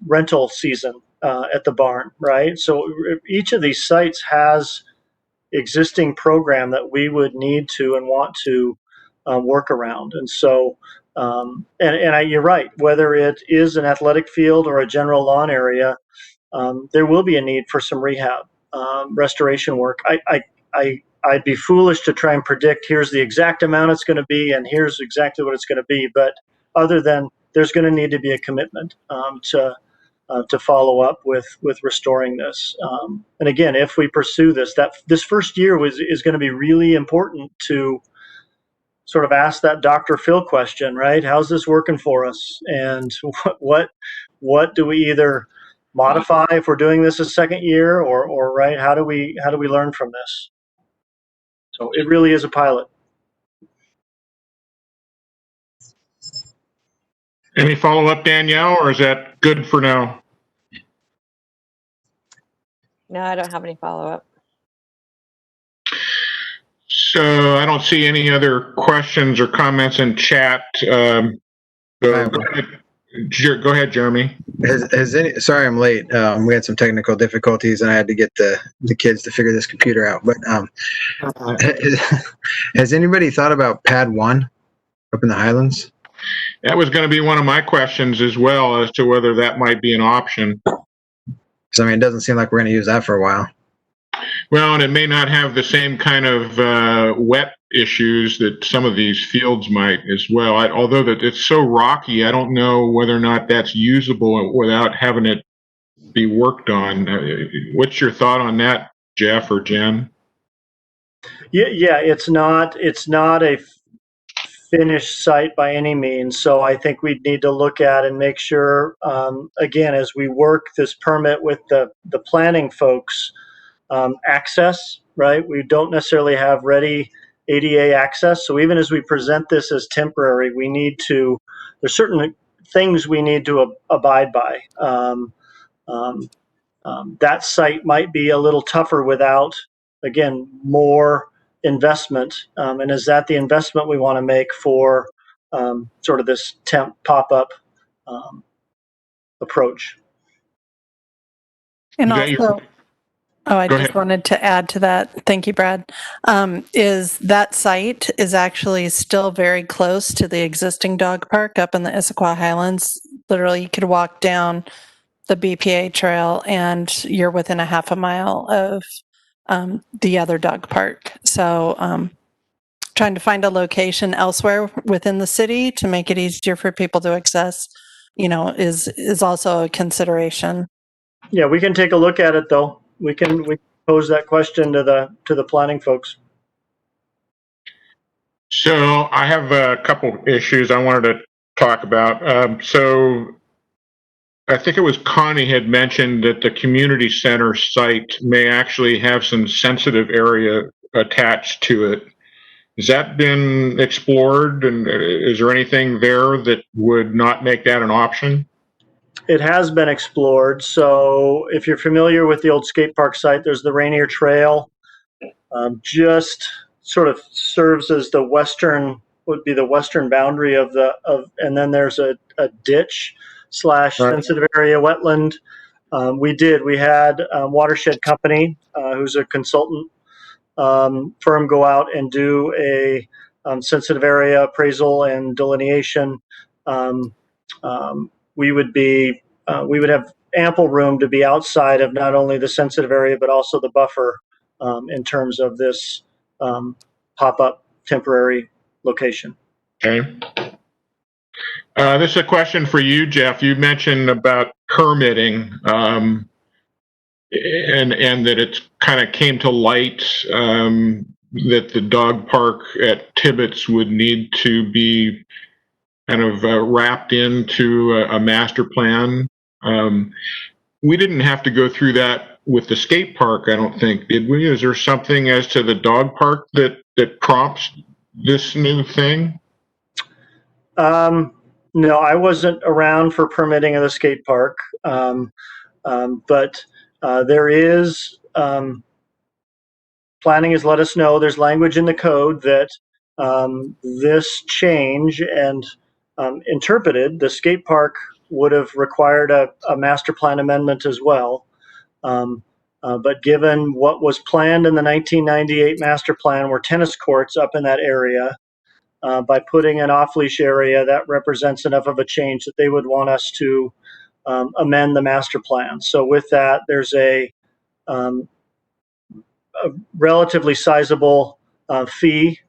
rental season at the barn, right? So each of these sites has existing program that we would need to and want to work around, and so. You're right. Whether it is an athletic field or a general lawn area, there will be a need for some rehab, restoration work. I'd be foolish to try and predict here's the exact amount it's going to be and here's exactly what it's going to be. But other than there's going to need to be a commitment to follow up with restoring this. And again, if we pursue this first year is going to be really important to sort of ask that Dr. Phil question, right? How's this working for us? And what do we either modify if we're doing this a second year, or right? How do we learn from this? So it really is a pilot. Any follow-up, Danielle, or is that good for now? No, I don't have any follow-up. So I don't see any other questions or comments in chat. So go ahead, Jeremy. Sorry I'm late. We had some technical difficulties and I had to get the kids to figure this computer out. But has anybody thought about Pad 1 up in the Highlands? That was going to be one of my questions as well, as to whether that might be an option. Because, I mean, it doesn't seem like we're going to use that for a while. Well, and it may not have the same kind of wet issues that some of these fields might as well. Although that it's so rocky, I don't know whether or not that's usable without having it be worked on. What's your thought on that, Jeff or Jen? Yeah, it's not a finished site by any means. So I think we'd need to look at and make sure, again, as we work this permit with the planning folks, access, right? We don't necessarily have ready ADA access. So even as we present this as temporary, there's certain things we need to abide by. That site might be a little tougher without, again, more investment. And is that the investment we want to make for sort of this temp pop-up approach? And Is that also, I Go just ahead. wanted to add to that. Thank you, Brad. Is that site is actually still very close to the existing dog park up in the Issaquah Highlands. Literally, you could walk down the BPA trail and you're within a half a mile of the other dog park. So trying to find a location elsewhere within the city to make it easier for people to access, is also a consideration. Yeah, we can take a look at it though. We can pose that question to the planning folks. So I have a couple issues I wanted to talk about. So I think it was Connie had mentioned that the community center site may actually have some sensitive area attached to it. Has that been explored, and is there anything there that would not make that an option? It has been explored. So if you're familiar with the old skate park site, there's the Rainier Trail. Just sort of serves as the western boundary and then there's a ditch / sensitive area wetland. We had a watershed company who's a consultant firm go out and do a sensitive area appraisal and delineation. We would have ample room to be outside of not only the sensitive area but also the buffer in terms of this pop-up temporary location. Okay. This is a question for you, Jeff. You mentioned about permitting, and that it's kind of came to light that the dog park at Tibbetts would need to be kind of wrapped into a master plan. We didn't have to go through that with the skate park, I don't think, did we? Is there something as to the dog park that prompts this new thing? No, I wasn't around for permitting of the skate park, but there is planning has let us know there's language in the code that this change and interpreted the skate park would have required a master plan amendment as well. But given what was planned in the 1998 master plan were tennis courts up in that area, by putting an off-leash area, that represents enough of a change that they would want us to amend the master plan. So with that, there's a relatively sizable fee,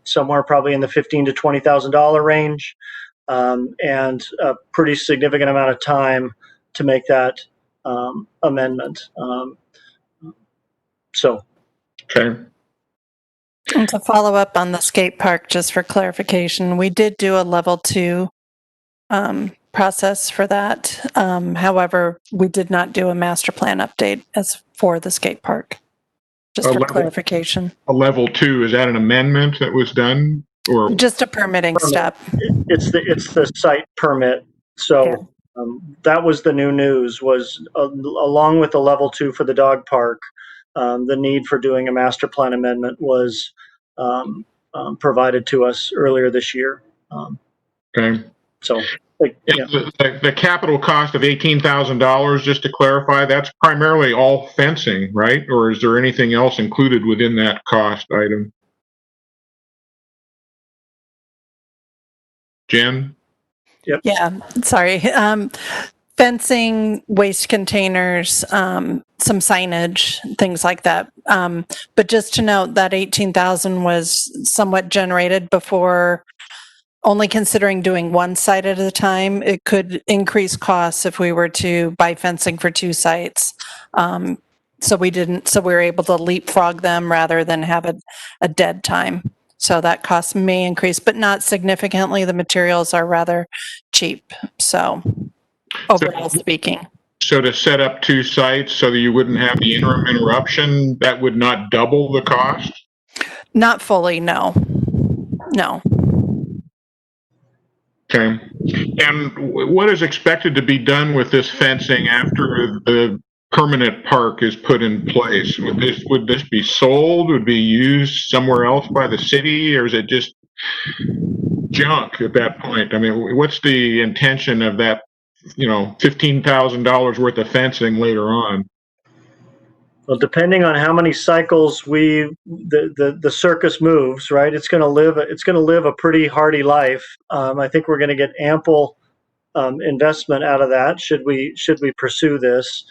somewhere probably in the $15,000 to $20,000 range, and a pretty significant amount of time to make that amendment. Okay. And to follow up on the skate park, just for clarification, we did do a level 2 process for that. However, we did not do a master plan update as for the skate park. Just A for level- clarification. A level 2, is that an amendment that was done? Or Just a permitting step. It's the site permit. So that was the new news, was along with the level 2 for the dog park, the need for doing a master plan amendment was provided to us earlier this year. okay. So, yeah. The capital cost of $18,000, just to clarify, that's primarily all fencing, right? Or is there anything else included within that cost item? Jen? Yep. Yeah, sorry. Fencing, waste containers, some signage, things like that. But just to note that 18,000 was somewhat generated before, only considering doing one site at a time. It could increase costs if we were to buy fencing for 2 sites. So we were able to leapfrog them rather than have a dead time. So that cost may increase, but not significantly. The materials are rather cheap. So overall speaking. So to set up 2 sites so that you wouldn't have the interim interruption, that would not double the cost? Not fully, no. No. Okay. And what is expected to be done with this fencing after the permanent park is put in place? Would this be sold? Would it be used somewhere else by the city, or is it just junk at that point? I mean, what's the intention of that, $15,000 worth of fencing later on? Well, depending on how many cycles the circus moves, right? It's going to live a pretty hardy life. I think we're going to get ample investment out of that. Should we pursue this?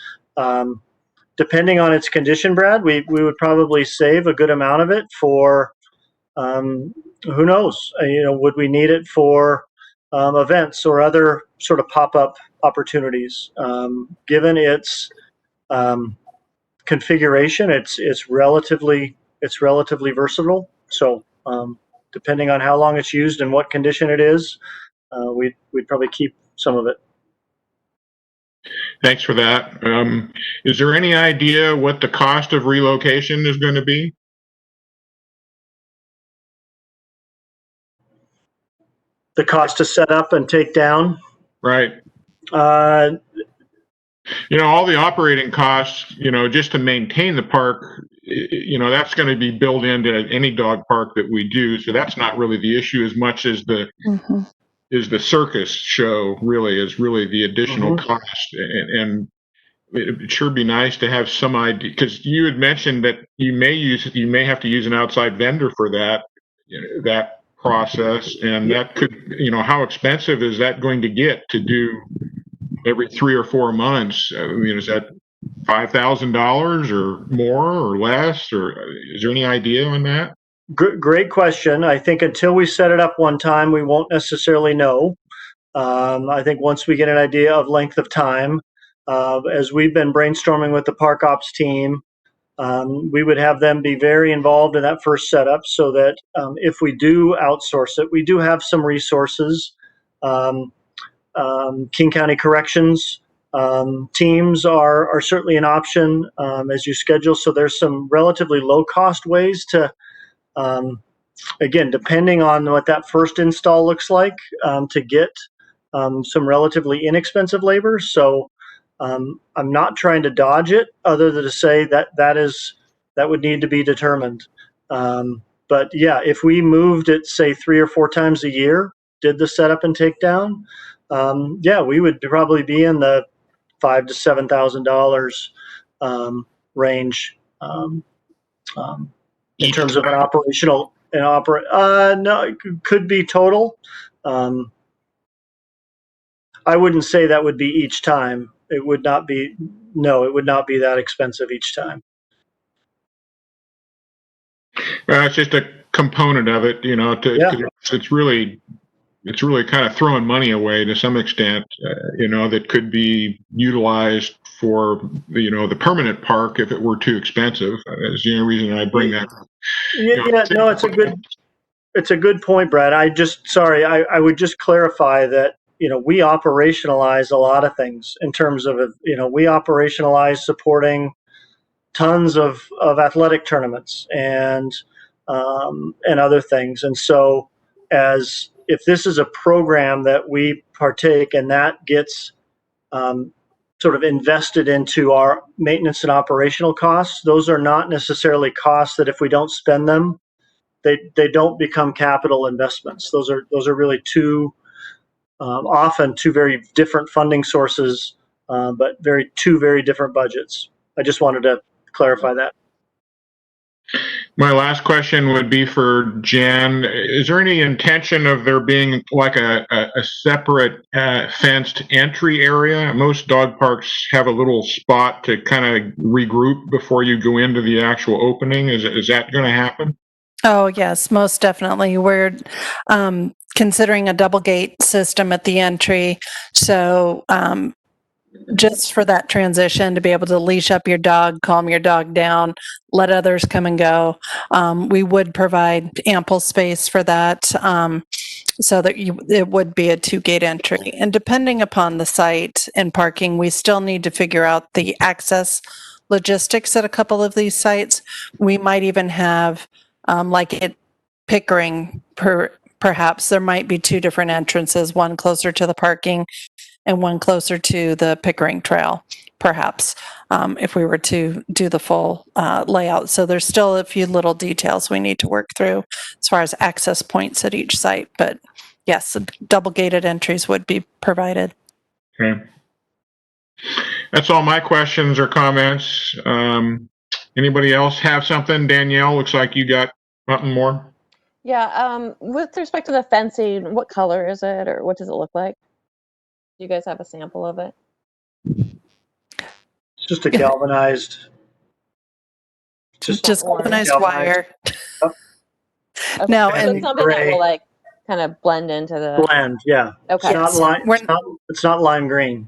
Depending on its condition, Brad, we would probably save a good amount of it for who knows? Would we need it for events or other sort of pop-up opportunities? Given its configuration, it's relatively versatile. So depending on how long it's used and what condition it is, we'd probably keep some of it. Thanks for that. Is there any idea what the cost of relocation is going to be? The cost to set up and take down? Right. All the operating costs, just to maintain the park, that's going to be built into any dog park that we do. So that's not really the issue as much as the circus show really is the additional cost. And it'd sure be nice to have some idea, because you had mentioned that you may have to use an outside vendor for that process, and that could, how expensive is that going to get to do every 3 or 4 months? I mean, is that $5,000 or more or less, or is there any idea on that? Great question. I think until we set it up one time, we won't necessarily know. I think once we get an idea of length of time, as we've been brainstorming with the park ops team, we would have them be very involved in that first setup, so that if we do outsource it, we do have some resources. King County Corrections teams are certainly an option as you schedule. So there's some relatively low-cost ways to, again, depending on what that first install looks like, to get some relatively inexpensive labor. So I'm not trying to dodge it, other than to say that would need to be determined. But yeah, if we moved it, say 3 or 4 times a year, did the setup and takedown, we would probably be in the $5,000 to $7,000 range in terms of an operational. No, it could be total. I wouldn't say that would be each time. It would not be. No, it would not be that expensive each time. Well, it's just a component of it, it's really kind of throwing money away to some extent, that could be utilized for, the permanent park if it were too expensive. That's the only reason I bring that up. No, it's a good point, Brad. I would just clarify that we operationalize a lot of things in terms of, we operationalize supporting tons of athletic tournaments and other things. And so if this is a program that we partake and that gets sort of invested into our maintenance and operational costs, those are not necessarily costs that if we don't spend them, they don't become capital investments. Those are really often two very different funding sources, but two very different budgets. I just wanted to clarify that. My last question would be for Jen. Is there any intention of there being like a separate fenced entry area? Most dog parks have a little spot to kind of regroup before you go into the actual opening. Is that going to happen? Oh, yes, most definitely. We're considering a double gate system at the entry. So just for that transition to be able to leash up your dog, calm your dog down, let others come and go. We would provide ample space for that so that it would be a 2-gate entry. And depending upon the site and parking, we still need to figure out the access logistics at a couple of these sites. We might even have, like at Pickering, perhaps there might be 2 different entrances, one closer to the parking and one closer to the Pickering Trail, perhaps, if we were to do the full layout. So there's still a few little details we need to work through as far as access points at each site. But yes, double gated entries would be provided. Okay. That's all my questions or comments. Anybody else have something? Danielle, looks like you got something more. Yeah, with respect to the fencing, what color is it or what does it look like? Do you guys have a sample of it? It's just a galvanized. Just galvanized wire. Yep. Okay. No, So and it's something that will like kind of blend into the blend. Yeah. Okay. It's not lime green.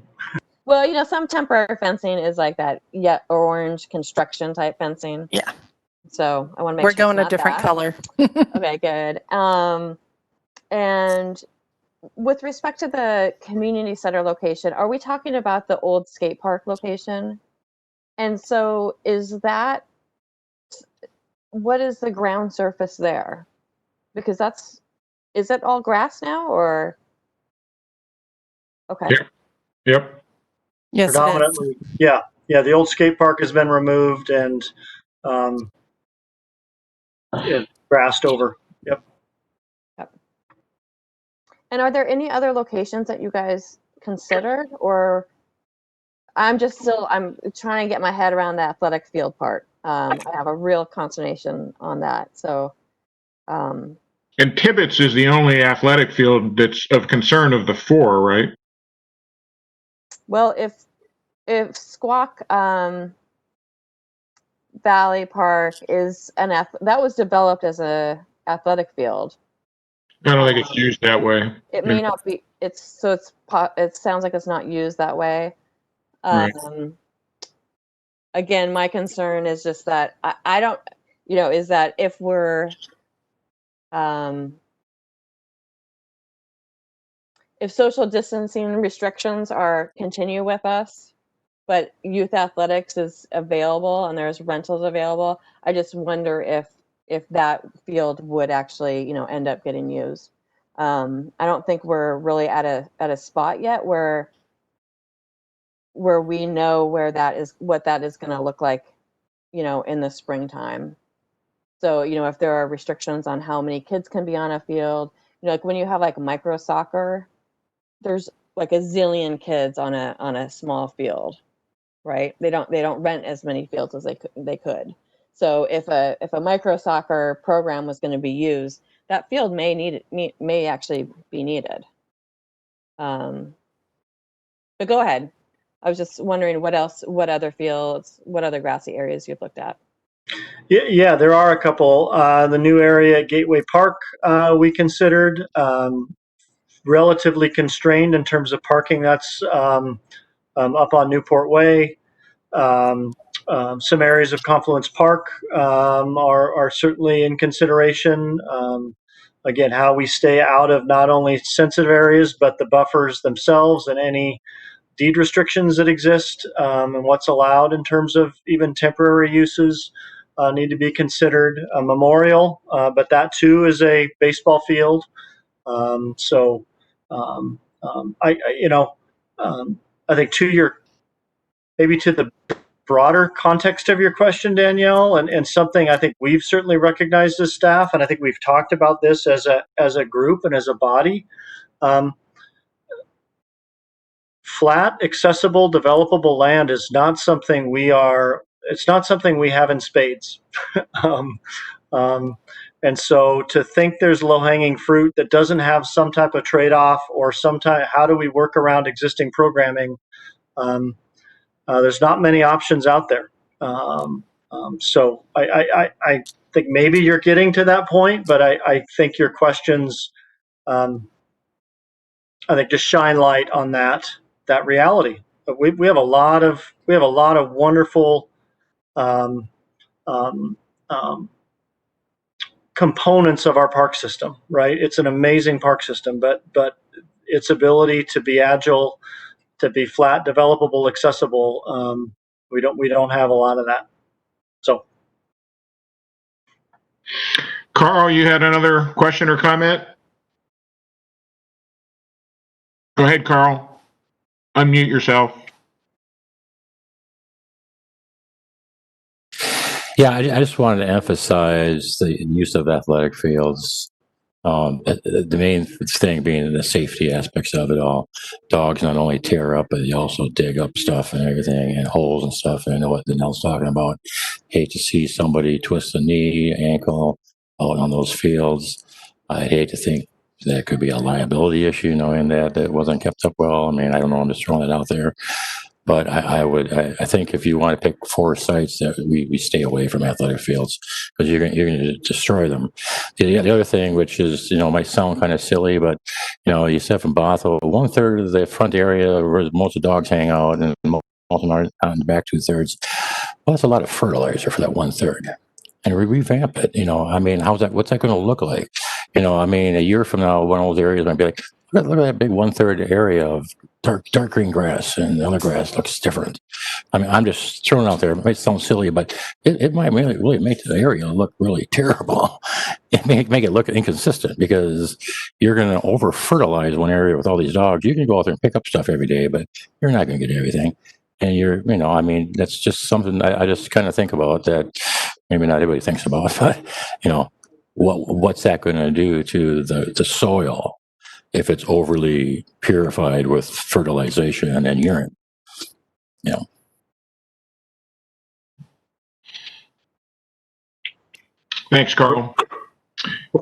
Well, some temporary fencing is like that orange construction type fencing. Yeah. So I want to make we're sure going a different color. Okay, good. And with respect to the community center location, are we talking about the old skate park location? And so what is the ground surface there? Because is it all grass now or? Okay. Yep. Yes, predominantly. Yeah. The old skate park has been removed and grassed over. Yep. And are there any other locations that you guys considered, or I'm trying to get my head around the athletic field part. I have a real consternation on that. So, and Tibbetts is the only athletic field that's of concern of the 4, right? Well, if Squawk Valley Park is that was developed as a athletic field. I don't think it's used that way. It may not be. It sounds like it's not used that way. Right. Again, my concern is just that I don't, is that if we're, if social distancing restrictions continue with us, but youth athletics is available and there's rentals available, I just wonder if that field would actually, end up getting used. I don't think we're really at a spot yet where we know what that is going to look like, in the springtime. So, if there are restrictions on how many kids can be on a field, like when you have like micro soccer, there's like a zillion kids on a small field, right? They don't rent as many fields as they could. So if a micro soccer program was going to be used, that field may actually be needed. But go ahead. I was just wondering what other fields, what other grassy areas you've looked at. Yeah, there are a couple. The new area at Gateway Park we considered relatively constrained in terms of parking. That's up on Newport Way. Some areas of Confluence Park are certainly in consideration. again, how we stay out of not only sensitive areas, but the buffers themselves and any deed restrictions that exist, and what's allowed in terms of even temporary uses need to be considered. A memorial, but that too is a baseball field. I think to the broader context of your question, Danielle, and something I think we've certainly recognized as staff, and I think we've talked about this as a group and as a body. Flat, accessible, developable land is not something it's not something we have in spades. And so to think there's low-hanging fruit that doesn't have some type of trade-off or how do we work around existing programming, there's not many options out there. So I think maybe you're getting to that point, but I think your questions, I think, just shine light on that reality. We have a lot of wonderful components of our park system, right? It's an amazing park system, but its ability to be agile, to be flat, developable, accessible, we don't have a lot of that. So, Carl, you had another question or comment? Go ahead, Carl. Unmute yourself. Yeah, I just wanted to emphasize the use of athletic fields. The main thing being the safety aspects of it all. Dogs not only tear up, but they also dig up stuff and everything, and holes and stuff. And I know what Danelle's talking about. Hate to see somebody twist a knee, ankle out on those fields. I hate to think that could be a liability issue, knowing that it wasn't kept up well. I mean, I don't know. I'm just throwing it out there. But I think if you want to pick 4 sites, that we stay away from athletic fields because you're going to destroy them. The other thing, which is, might sound kind of silly, but, you said from Bothell, 1/3 of the front area where most of the dogs hang out and most of them are on the back 2/3. Well, that's a lot of fertilizer for that 1/3. And revamp it, I mean, what's that going to look like? A year from now, one of those areas might be like, look at that big 1/3 area of dark green grass, and the other grass looks different. I mean, I'm just throwing it out there. It might sound silly, but it might really make the area look really terrible. It make it look inconsistent because you're going to over fertilize one area with all these dogs. You can go out there and pick up stuff every day, but you're not going to get everything. And that's just something I just kind of think about that maybe not everybody thinks about, but what's that going to do to the soil if it's overly purified with fertilization and urine? Thanks, Carl.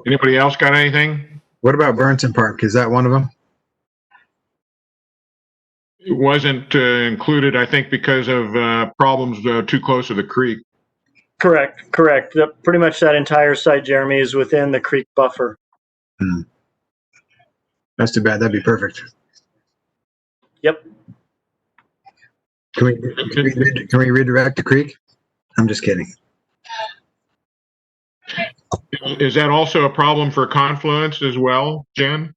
Anybody else got anything? What about Burnson Park? Is that one of them? It wasn't included, I think, because of problems too close to the creek. correct. Pretty much that entire site, Jeremy, is within the creek buffer. That's too bad. That'd be perfect. Yep. Can we redirect the creek? I'm just kidding. Is that also a problem for confluence as well, Jen?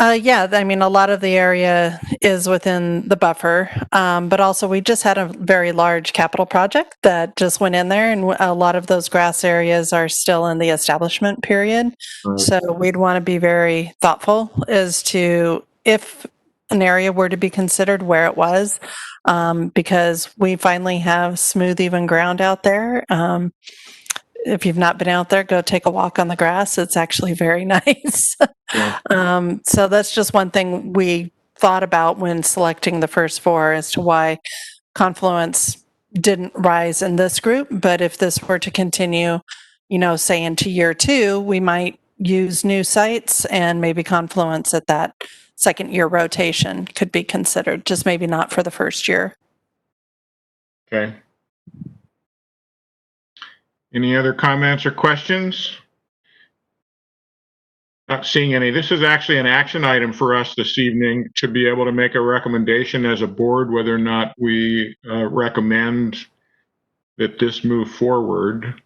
Yeah, I mean, a lot of the area is within the buffer, but also we just had a very large capital project that just went in there, and a lot of those grass areas are still in the establishment period. So we'd want to be very thoughtful as to if an area were to be considered, where it was, because we finally have smooth, even ground out there. If you've not been out there, go take a walk on the grass. It's actually very nice. So that's just one thing we thought about when selecting the first 4 as to why confluence didn't rise in this group. But if this were to continue, say into year 2, we might use new sites, and maybe confluence at that second year rotation could be considered, just maybe not for the first year. Okay. Any other comments or questions? Not seeing any. This is actually an action item for us this evening to be able to make a recommendation as a board whether or not we recommend that this move forward.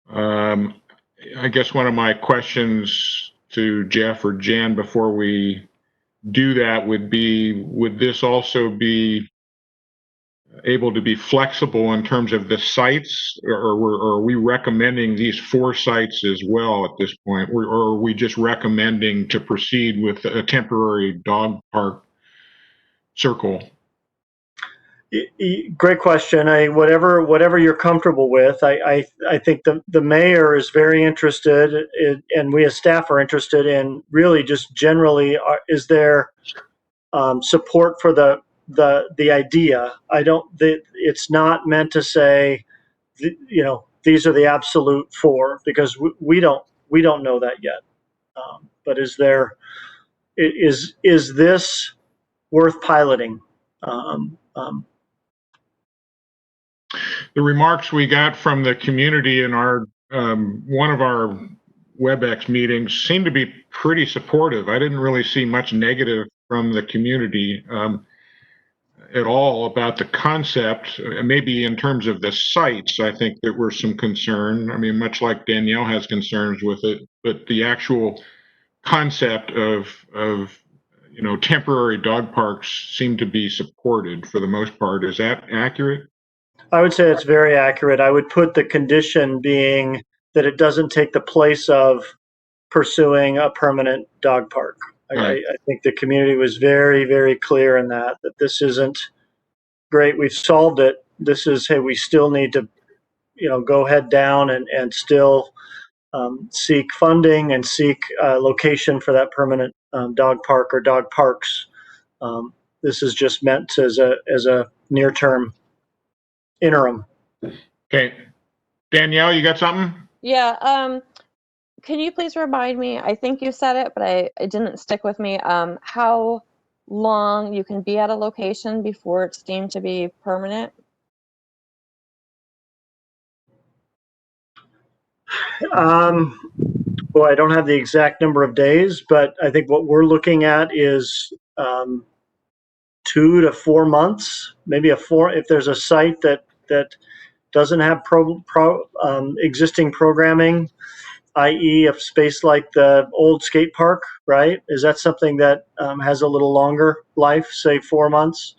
I guess one of my questions to Jeff or Jen before we do that would be, would this also be able to be flexible in terms of the sites, or are we recommending these 4 sites as well at this point, or are we just recommending to proceed with a temporary dog park circle? Great question. Whatever you're comfortable with. I think the mayor is very interested and we as staff are interested in really just generally, is there support for the idea? It's not meant to say, these are the absolute 4, because we don't know that yet. But is this worth piloting? The remarks we got from the community in our one of our WebEx meetings seemed to be pretty supportive. I didn't really see much negative from the community at all about the concept. Maybe in terms of the sites, I think there were some concern. I mean, much like Danielle has concerns with it, but the actual concept of temporary dog parks seem to be supported for the most part. Is that accurate? I would say it's very accurate. I would put the condition being that it doesn't take the place of pursuing a permanent dog park. Right. I think the community was very, very clear in that this isn't great. We've solved it. This is, hey, we still need to, go head down and still seek funding and seek location for that permanent dog park or dog parks. This is just meant as a near-term interim. Okay. Danielle, you got something? Yeah. Can you please remind me, I think you said it, but it didn't stick with me, how long you can be at a location before it's deemed to be permanent? Boy, I don't have the exact number of days, but I think what we're looking at is 2 to 4 months, maybe if there's a site that doesn't have existing programming, i.e. a space like the old skate park, right? Is that something that has a little longer life, say 4 months?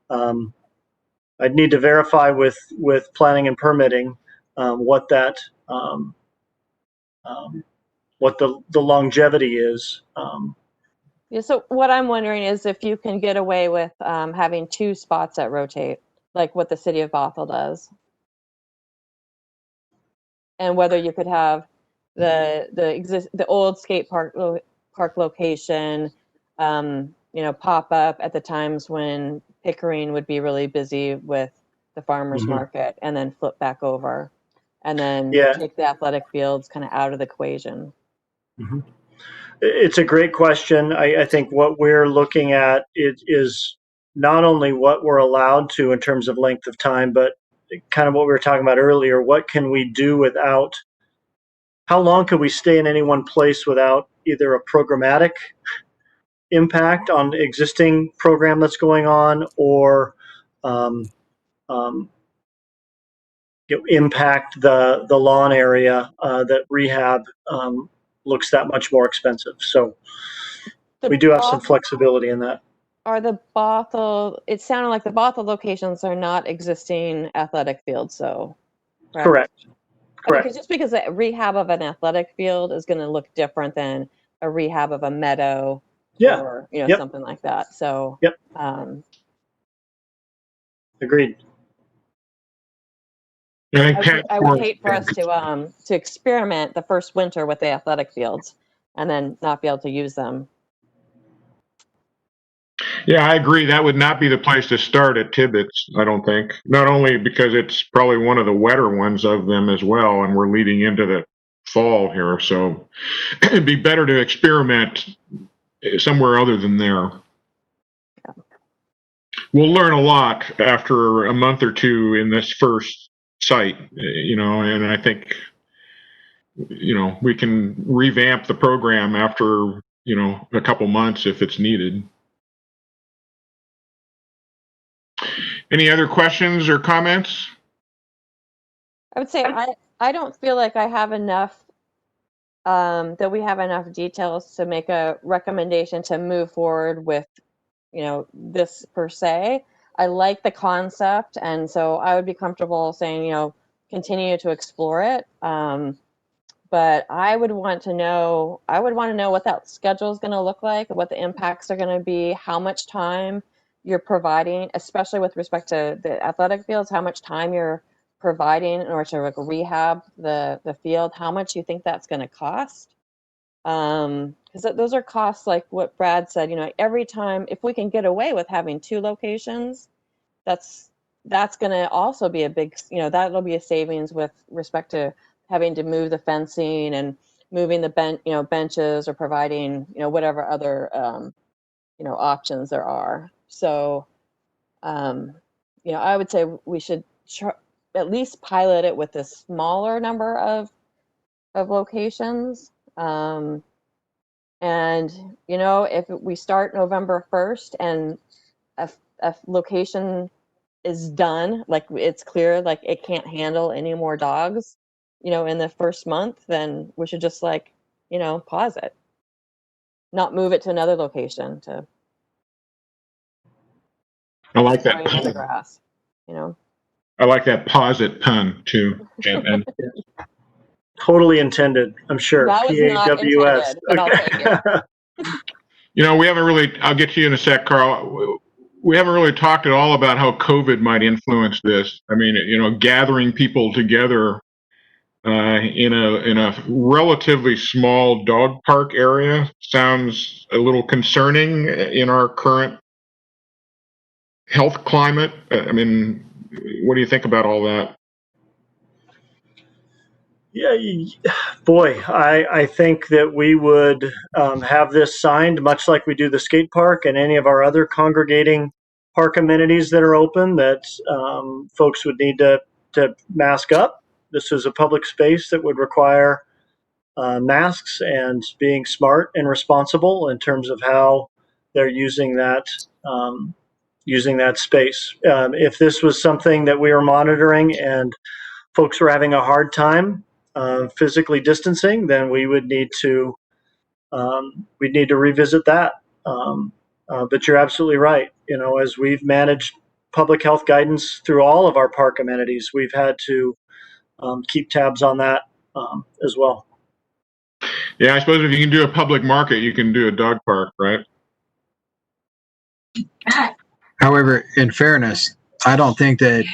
I'd need to verify with planning and permitting what that what the longevity is. Yeah, so what I'm wondering is if you can get away with having 2 spots that rotate, like what the city of Bothell does. And whether you could have the old skate park location, pop up at the times when Pickering would be really busy with the farmers market, and then flip back over, and then take the athletic fields kind of out of the equation. It's a great question. I think what we're looking at is not only what we're allowed to in terms of length of time, but kind of what we were talking about earlier. What can we do without? How long could we stay in any one place without either a programmatic impact on the existing program that's going on, or impact the lawn area that rehab looks that much more expensive. So we do have some flexibility in that. Are the Bothell, it sounded like the Bothell locations are not existing athletic fields, so. Correct. Because just because a rehab of an athletic field is going to look different than a rehab of a meadow, or something like that. So. Agreed. I would hate for us to experiment the first winter with the athletic fields and then not be able to use them. Yeah, I agree. That would not be the place to start at Tibbetts, I don't think. Not only because it's probably one of the wetter ones of them as well, and we're leading into the fall here. So it'd be better to experiment somewhere other than there. Yeah. We'll learn a lot after a month or 2 in this first site, and I think, we can revamp the program after, a couple months if it's needed. Any other questions or comments? I would say I don't feel like I have enough, that we have enough details to make a recommendation to move forward with, this per se. I like the concept, and so I would be comfortable saying, continue to explore it. But I would want to know what that schedule is going to look like, what the impacts are going to be, how much time you're providing, especially with respect to the athletic fields, how much time you're providing in order to like rehab the field, how much you think that's going to cost. Because those are costs like what Brad said, every time, if we can get away with having 2 locations, that's going to also be a big, that'll be a savings with respect to having to move the fencing and moving the benches or providing, whatever other, options there are. So, I would say we should at least pilot it with a smaller number of locations. And, if we start November 1st and a location is done, like it's clear, like it can't handle any more dogs, in the first month, then we should just pause it, not move it to another location to I like destroy that. another grass, I like that pause it pun too. And Totally intended, I'm sure. That was not PAWS. intended, but I'll take it. we haven't really, I'll get to you in a sec, Carl. We haven't really talked at all about how COVID might influence this. I mean, gathering people together in a relatively small dog park area sounds a little concerning in our current health climate. I mean, what do you think about all that? Yeah, boy, I think that we would have this signed much like we do the skate park and any of our other congregating park amenities that are open, that folks would need to mask up. This is a public space that would require masks and being smart and responsible in terms of how they're using that space. If this was something that we were monitoring and folks were having a hard time physically distancing, then we would need to revisit that. But you're absolutely right. As we've managed public health guidance through all of our park amenities, we've had to keep tabs on that as well. Yeah, I suppose if you can do a public market, you can do a dog park, right? However, in fairness, I don't think that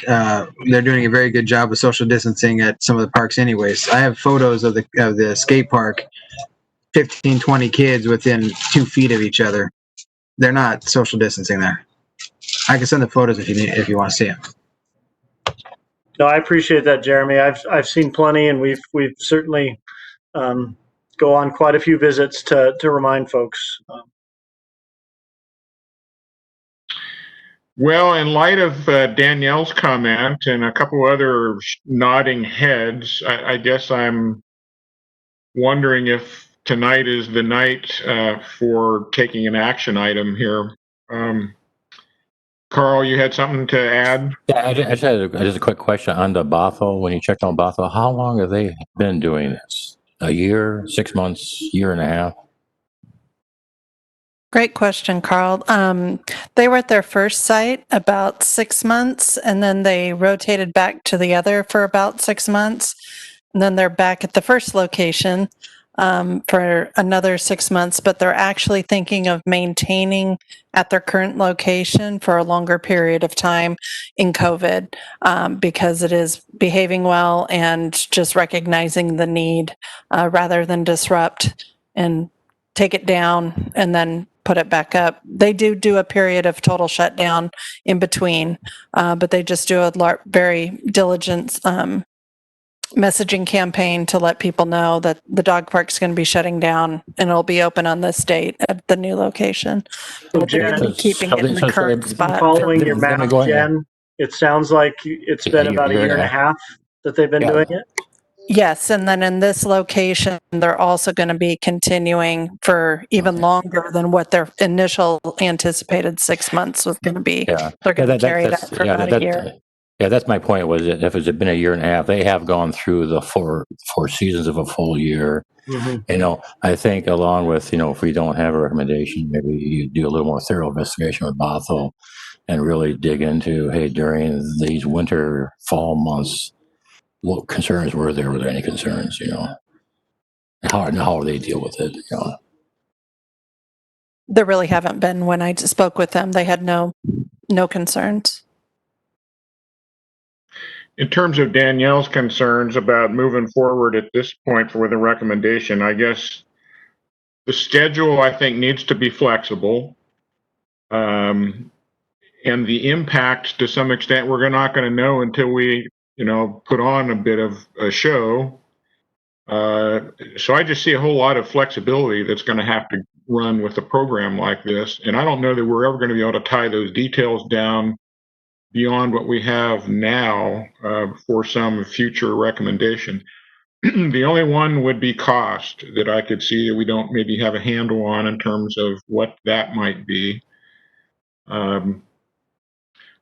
they're doing a very good job of social distancing at some of the parks anyways. I have photos of the skate park, 15, 20 kids within 2 feet of each other. They're not social distancing there. I can send the photos if you want to see them. No, I appreciate that, Jeremy. I've seen plenty, and we've certainly go on quite a few visits to remind folks. Well, in light of Danielle's comment and a couple other nodding heads, I guess I'm wondering if tonight is the night for taking an action item here. Carl, you had something to add? Yeah, I just had just a quick question on the Bothell. When you checked on Bothell, how long have they been doing this? A year, 6 months, year and a half? Great question, Carl. They were at their first site about 6 months, and then they rotated back to the other for about 6 months. And then they're back at the first location for another 6 months, but they're actually thinking of maintaining at their current location for a longer period of time in COVID because it is behaving well and just recognizing the need rather than disrupt and take it down and then put it back up. They do a period of total shutdown in between, but they just do a very diligent messaging campaign to let people know that the dog park's going to be shutting down and it'll be open on this date at the new location. But they're going to be keeping it in the current spot. Following your math, Jen, it sounds like it's been about a year and a half that they've been doing it. Yes, and then in this location, they're also going to be continuing for even longer than what their initial anticipated 6 months was going to be. Yeah. They're going to carry that for about a year. Yeah, that's my point. Was that if it's been a year and a half, they have gone through the four seasons of a full year. Mhm. I think along with if we don't have a recommendation, maybe you do a little more thorough investigation with Bothell and really dig into, hey, during these winter fall months, what concerns were there? Were there any concerns? How do they deal with it? There really haven't been. When I spoke with them, they had no concerns. In terms of Danielle's concerns about moving forward at this point with a recommendation, I guess the schedule, I think, needs to be flexible. And the impact, to some extent, we're not going to know until we, put on a bit of a show. So I just see a whole lot of flexibility that's going to have to run with a program like this. And I don't know that we're ever going to be able to tie those details down beyond what we have now for some future recommendation. The only one would be cost that I could see that we don't maybe have a handle on in terms of what that might be. And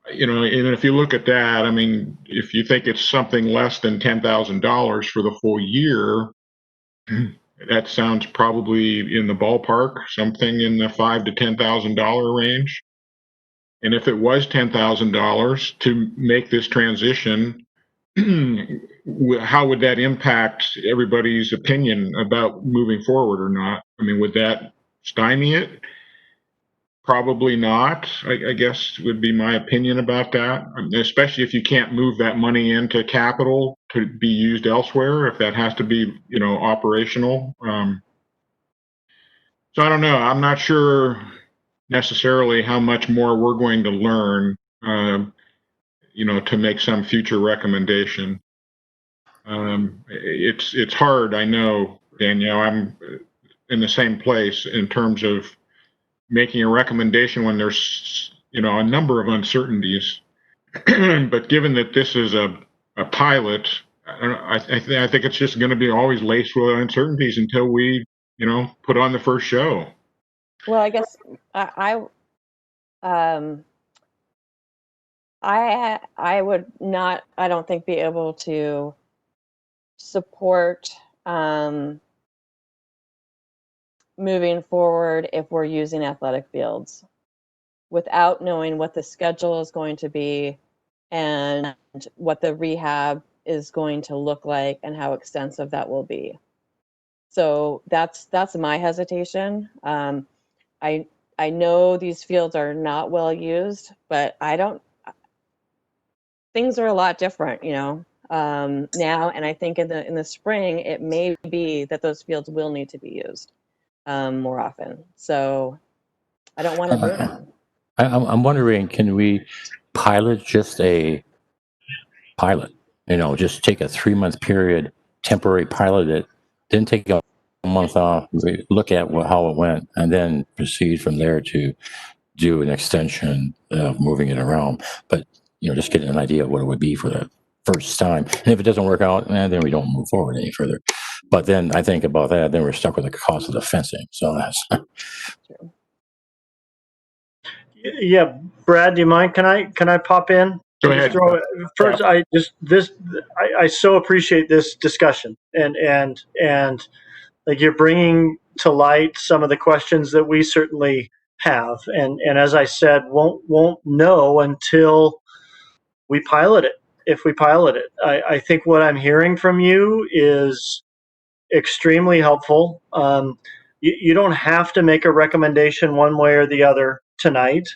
if you look at that, I mean, if you think it's something less than $10,000 for the full year, that sounds probably in the ballpark, something in the $5,000 to $10,000 range. And if it was $10,000 to make this transition, how would that impact everybody's opinion about moving forward or not? I mean, would that stymie it? Probably not, I guess would be my opinion about that, especially if you can't move that money into capital to be used elsewhere, if that has to be, operational. So I don't know. I'm not sure necessarily how much more we're going to learn, to make some future recommendation. It's hard, I know, Danielle. I'm in the same place in terms of making a recommendation when there's a number of uncertainties. But given that this is a pilot, I think it's just going to be always laced with uncertainties until we put on the first show. Well, I guess I would not, I don't think, be able to support moving forward if we're using athletic fields without knowing what the schedule is going to be and what the rehab is going to look like and how extensive that will be. So that's my hesitation. I know these fields are not well used, but things are a lot different, now. And I think in the spring, it may be that those fields will need to be used more often. So I don't want to ruin them. I'm wondering, can we pilot just a pilot? Just take a 3-month period, temporary pilot it, then take a month off, look at how it went, and then proceed from there to do an extension of moving it around. But just getting an idea of what it would be for the first time. And if it doesn't work out, then we don't move forward any further. But then I think about that, then we're stuck with the cost of the fencing. So that's True. Yeah, Brad, do you mind? Can I pop in? Go ahead. First, I so appreciate this discussion and like you're bringing to light some of the questions that we certainly have, and as I said, won't know until we pilot it. If we pilot it, I think what I'm hearing from you is extremely helpful. You don't have to make a recommendation one way or the other tonight.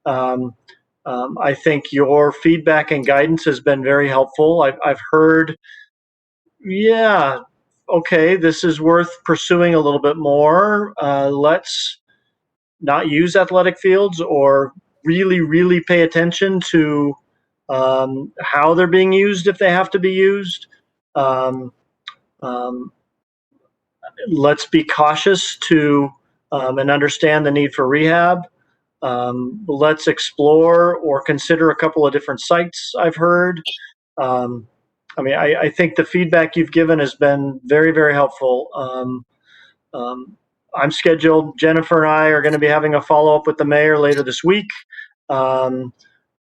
I think your feedback and guidance has been very helpful. I've heard, yeah, okay, this is worth pursuing a little bit more. Let's not use athletic fields, or really, really pay attention to how they're being used if they have to be used. Um, um, let's be cautious to and understand the need for rehab. Let's explore or consider a couple of different sites I've heard. I think the feedback you've given has been very, very helpful. I'm scheduled, Jennifer and I are going to be having a follow-up with the mayor later this week.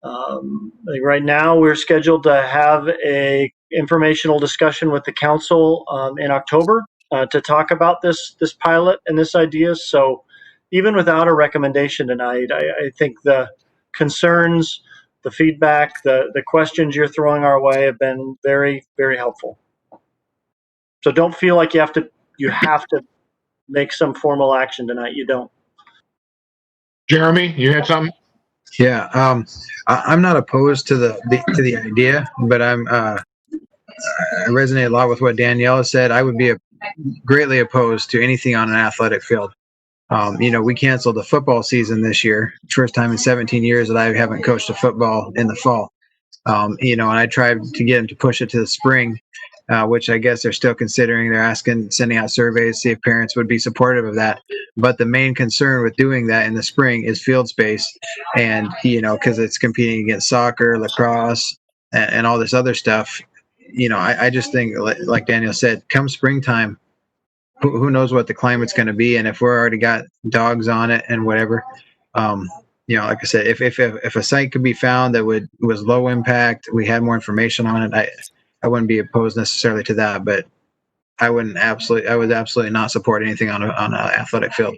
Like right now, we're scheduled to have a informational discussion with the council in October to talk about this pilot and this idea. So even without a recommendation tonight, I think the concerns, the feedback, the questions you're throwing our way have been very, very helpful. So don't feel like you have to make some formal action tonight. You don't. Jeremy, you had something? Yeah, I'm not opposed to the idea, but I resonate a lot with what Danielle said. I would be greatly opposed to anything on an athletic field. We canceled the football season this year. First time in 17 years that I haven't coached a football in the fall. And I tried to get them to push it to the spring, which I guess they're still considering. They're sending out surveys, see if parents would be supportive of that. But the main concern with doing that in the spring is field space, and because it's competing against soccer, lacrosse, and all this other stuff. I just think, like Daniel said, come springtime, who knows what the climate's going to be, and if we're already got dogs on it and whatever. Like I said, if a site could be found that was low impact, we had more information on it, I wouldn't be opposed necessarily to that, but I would absolutely not support anything on an athletic field.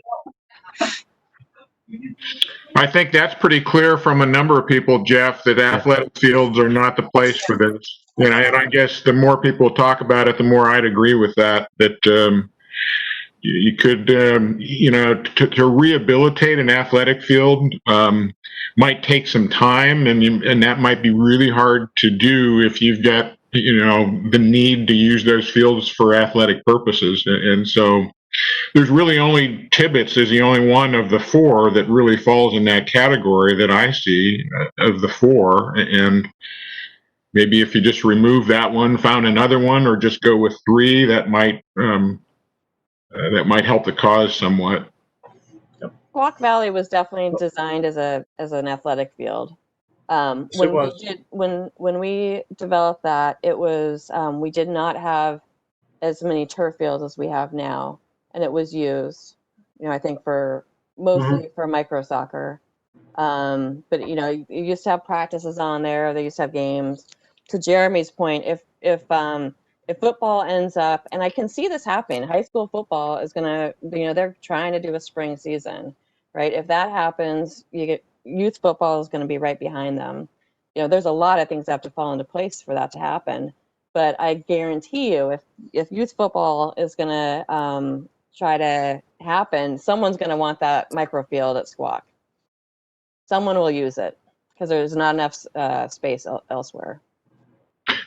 I think that's pretty clear from a number of people, Jeff, that athletic fields are not the place for this. And I guess the more people talk about it, the more I'd agree with that, you could, to rehabilitate an athletic field might take some time, and that might be really hard to do if you've got, the need to use those fields for athletic purposes. And so there's really only Tibbetts is the only one of the four that really falls in that category that I see of the four. And maybe if you just remove that one, found another one, or just go with three, that might help the cause somewhat. Squaw Valley was definitely designed as an athletic field. When we developed that, it was we did not have as many turf fields as we have now, and it was used, I think mostly for micro soccer. But you used to have practices on there. They used to have games. To Jeremy's point, if football ends up, and I can see this happening, high school football is gonna, they're trying to do a spring season, right? If that happens, youth football is going to be right behind them. There's a lot of things that have to fall into place for that to happen. But I guarantee you, if youth football is going to try to happen, someone's going to want that microfield at Squawk. Someone will use it because there's not enough space elsewhere.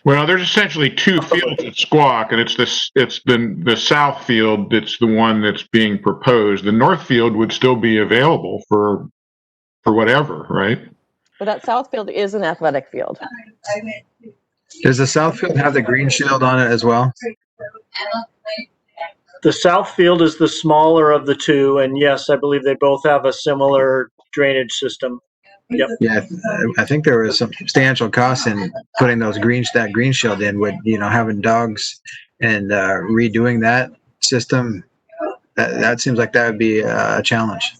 Well, there's essentially two fields at Squawk, and it's the south field that's the one that's being proposed. The north field would still be available for whatever, right? But that south field is an athletic field. Does the south field have the green shield on it as well? The south field is the smaller of the two, and yes, I believe they both have a similar drainage system. Yep. Yeah, I think there was some substantial cost in putting that green shield in. With having dogs and redoing that system, that seems like that would be a challenge.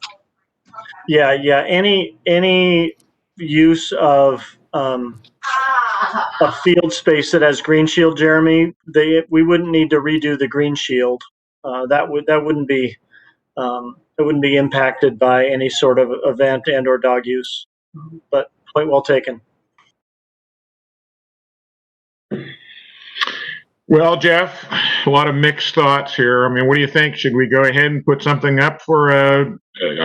Yeah. Any use of a field space that has green shield, Jeremy, we wouldn't need to redo the green shield. That wouldn't be impacted by any sort of event and or dog use. But point well taken. Well, Jeff, a lot of mixed thoughts here. I mean, what do you think? Should we go ahead and put something up for a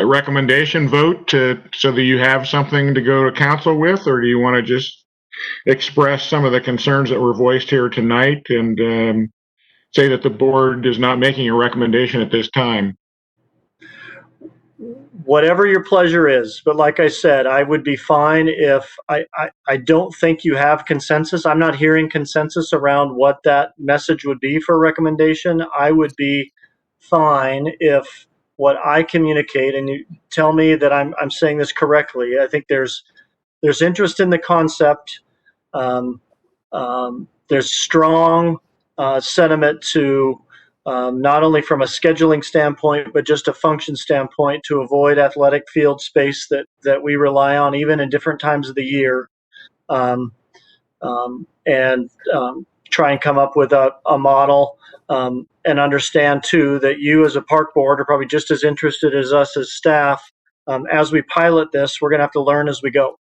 recommendation vote so that you have something to go to council with, or do you want to just express some of the concerns that were voiced here tonight and say that the board is not making a recommendation at this time? Whatever your pleasure is, but like I said, I would be fine if I don't think you have consensus. I'm not hearing consensus around what that message would be for a recommendation. I would be fine if what I communicate, and you tell me that I'm saying this correctly. I think there's interest in the concept. There's strong sentiment to not only from a scheduling standpoint, but just a function standpoint to avoid athletic field space that we rely on even in different times of the year. And try and come up with a model, and understand too that you as a park board are probably just as interested as us as staff. As we pilot this, we're going to have to learn as we go.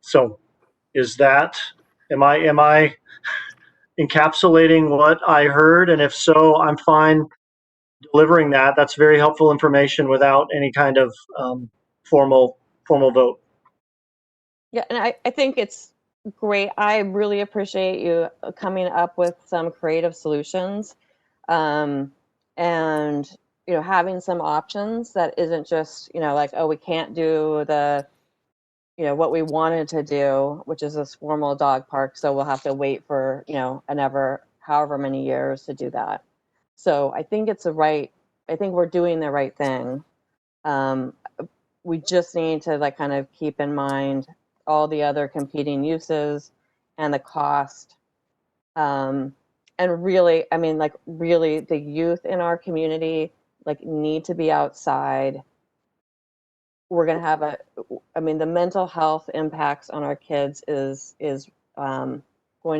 So is that, am I encapsulating what I heard? And if so, I'm fine delivering that. That's very helpful information without any kind of formal vote. Yeah, and I think it's great. I really appreciate you coming up with some creative solutions, and having some options that isn't just like, oh, we can't do the what we wanted to do, which is this formal dog park, so we'll have to wait for however many years to do that. So I think I think we're doing the right thing. We just need to kind of keep in mind all the other competing uses and the cost. And really, really the youth in our community need to be outside. We're going to have the mental health impacts on our kids is going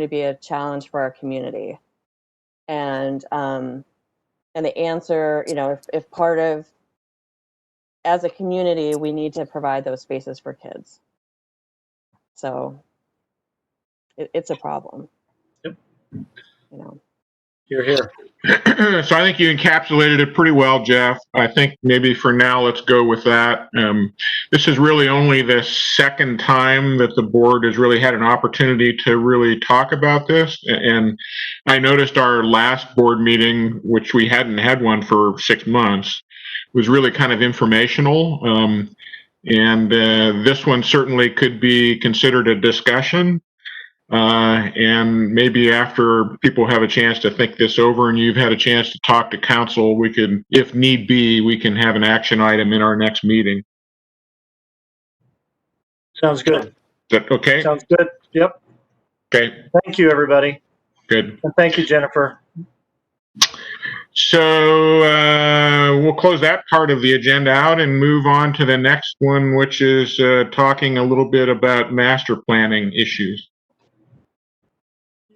to be a challenge for our community. And the answer, if part of, as a community, we need to provide those spaces for kids. So it's a problem. Yep. You're here. So I think you encapsulated it pretty well, Jeff. I think maybe for now, let's go with that. This is really only the second time that the board has really had an opportunity to really talk about this. And I noticed our last board meeting, which we hadn't had one for 6 months, was really kind of informational. And this one certainly could be considered a discussion. And maybe after people have a chance to think this over and you've had a chance to talk to council, we can, if need be, we can have an action item in our next meeting. Sounds good. Is that okay? Sounds good. Yep. Okay. Thank you, everybody. Good. And thank you, Jennifer. So we'll close that part of the agenda out and move on to the next one, which is talking a little bit about master planning issues.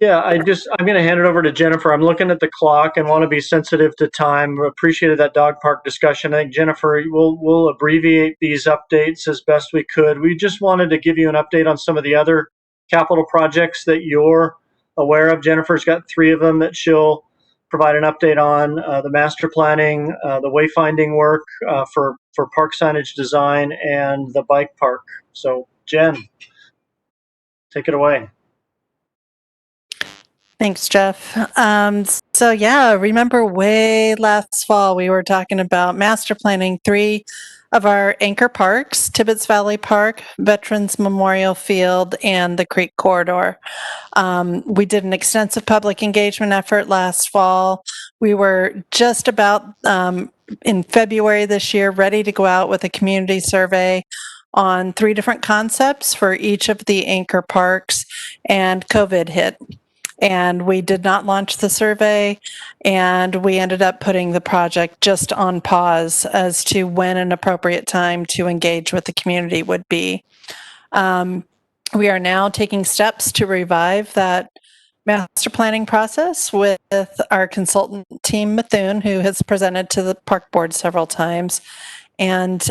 Yeah, I'm going to hand it over to Jennifer. I'm looking at the clock and want to be sensitive to time. Appreciated that dog park discussion. I think, Jennifer, we'll abbreviate these updates as best we could. We just wanted to give you an update on some of the other capital projects that you're aware of. Jennifer's got 3 of them that she'll provide an update on, the master planning, the wayfinding work for park signage design, and the bike park. So, Jen, take it away. Thanks, Jeff. So yeah, remember way last fall, we were talking about master planning 3 of our anchor parks, Tibbetts Valley Park, Veterans Memorial Field, and the Creek Corridor. We did an extensive public engagement effort last fall. We were just about, in February this year, ready to go out with a community survey on 3 different concepts for each of the anchor parks, and COVID hit. And we did not launch the survey, and we ended up putting the project just on pause as to when an appropriate time to engage with the community would be. We are now taking steps to revive that master planning process with our consultant team, Methune, who has presented to the park board several times. And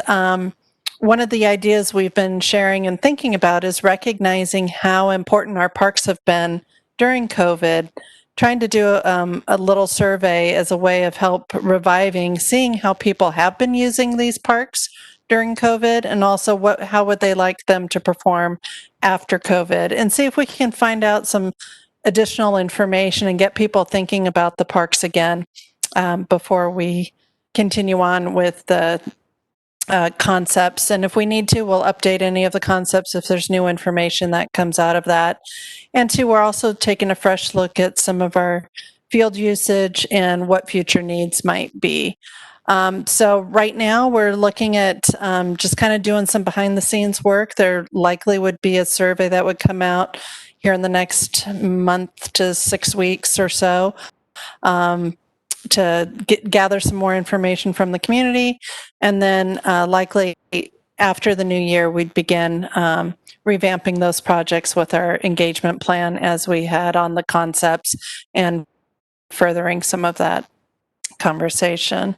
one of the ideas we've been sharing and thinking about is recognizing how important our parks have been during COVID, trying to do a little survey as a way of help reviving, seeing how people have been using these parks during COVID, and also how would they like them to perform after COVID, and see if we can find out some additional information and get people thinking about the parks again before we continue on with the concepts. And if we need to, we'll update any of the concepts if there's new information that comes out of that. And 2, we're also taking a fresh look at some of our field usage and what future needs might be. So right now we're looking at just kind of doing some behind the scenes work. There likely would be a survey that would come out here in the next month to 6 weeks or so. gather some more information from the community, and then likely after the new year, we'd begin revamping those projects with our engagement plan as we had on the concepts and furthering some of that conversation.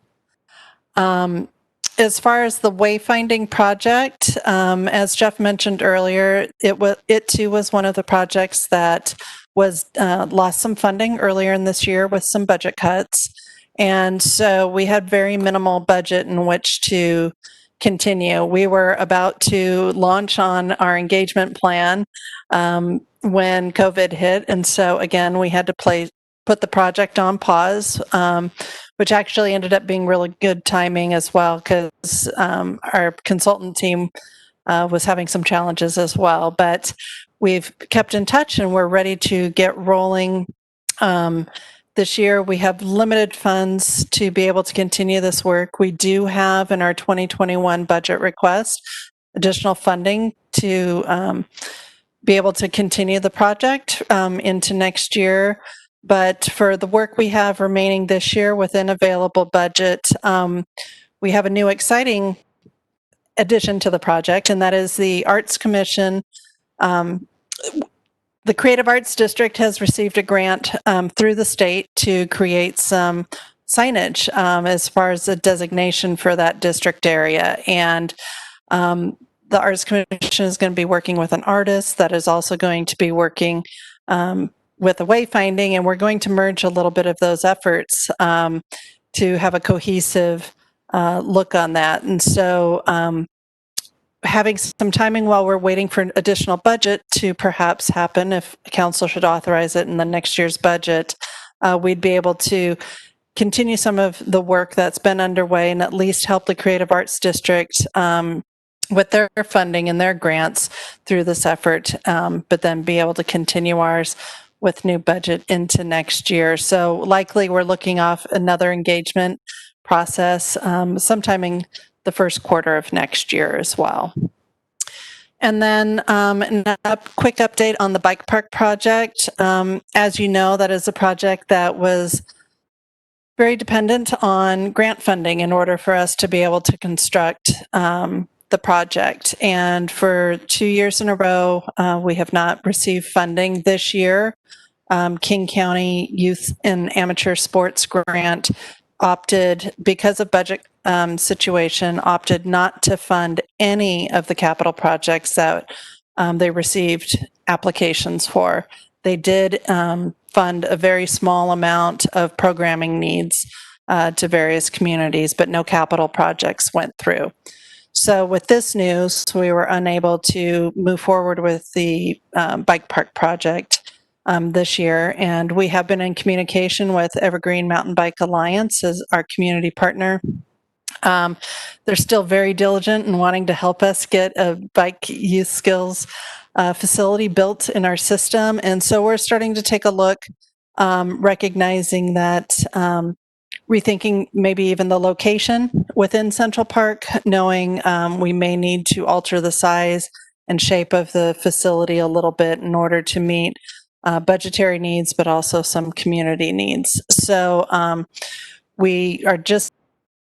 As far as the wayfinding project, as Jeff mentioned earlier, it too was one of the projects that was lost some funding earlier in this year with some budget cuts. And so we had very minimal budget in which to continue. We were about to launch on our engagement plan when COVID hit. And so again, we had to put the project on pause, which actually ended up being really good timing as well, because our consultant team was having some challenges as well. But we've kept in touch and we're ready to get rolling. This year, we have limited funds to be able to continue this work. We do have in our 2021 budget request additional funding to be able to continue the project into next year. But for the work we have remaining this year within available budget, we have a new exciting addition to the project, and that is the Arts Commission. The Creative Arts District has received a grant through the state to create some signage as far as a designation for that district area. And the Arts Commission is going to be working with an artist that is also going to be working with the wayfinding, and we're going to merge a little bit of those efforts to have a cohesive look on that. And so having some timing while we're waiting for an additional budget to perhaps happen, if council should authorize it in the next year's budget, we'd be able to continue some of the work that's been underway and at least help the Creative Arts District with their funding and their grants through this effort, but then be able to continue ours with new budget into next year. So likely we're looking off another engagement process sometime in the first quarter of next year as well. And then a quick update on the bike park project. As you know, that is a project that was very dependent on grant funding in order for us to be able to construct the project. And for 2 years in a row, we have not received funding. This year, King County Youth and Amateur Sports Grant opted, because of budget situation, opted not to fund any of the capital projects that they received applications for. They did fund a very small amount of programming needs to various communities, but no capital projects went through. So with this news, we were unable to move forward with the bike park project this year, and we have been in communication with Evergreen Mountain Bike Alliance as our community partner. They're still very diligent in wanting to help us get a bike youth skills facility built in our system, and so we're starting to take a look, recognizing that rethinking maybe even the location within Central Park, knowing we may need to alter the size and shape of the facility a little bit in order to meet budgetary needs, but also some community needs. So we are just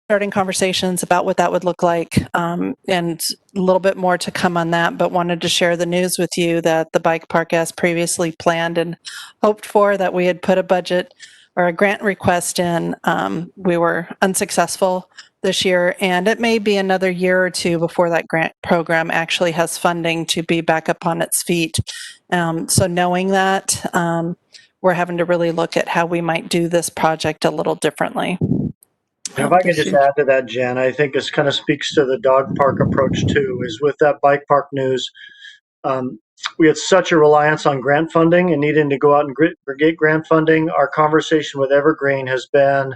starting conversations about what that would look like, and a little bit more to come on that, but wanted to share the news with you that the bike park, as previously planned and hoped for, that we had put a budget or a grant request in, we were unsuccessful this year, and it may be another year or two before that grant program actually has funding to be back up on its feet. So knowing that, we're having to really look at how we might do this project a little differently. If I could just add to that, Jen, I think this kind of speaks to the dog park approach too, is with that bike park news. We had such a reliance on grant funding and needing to go out and get grant funding. Our conversation with Evergreen has been,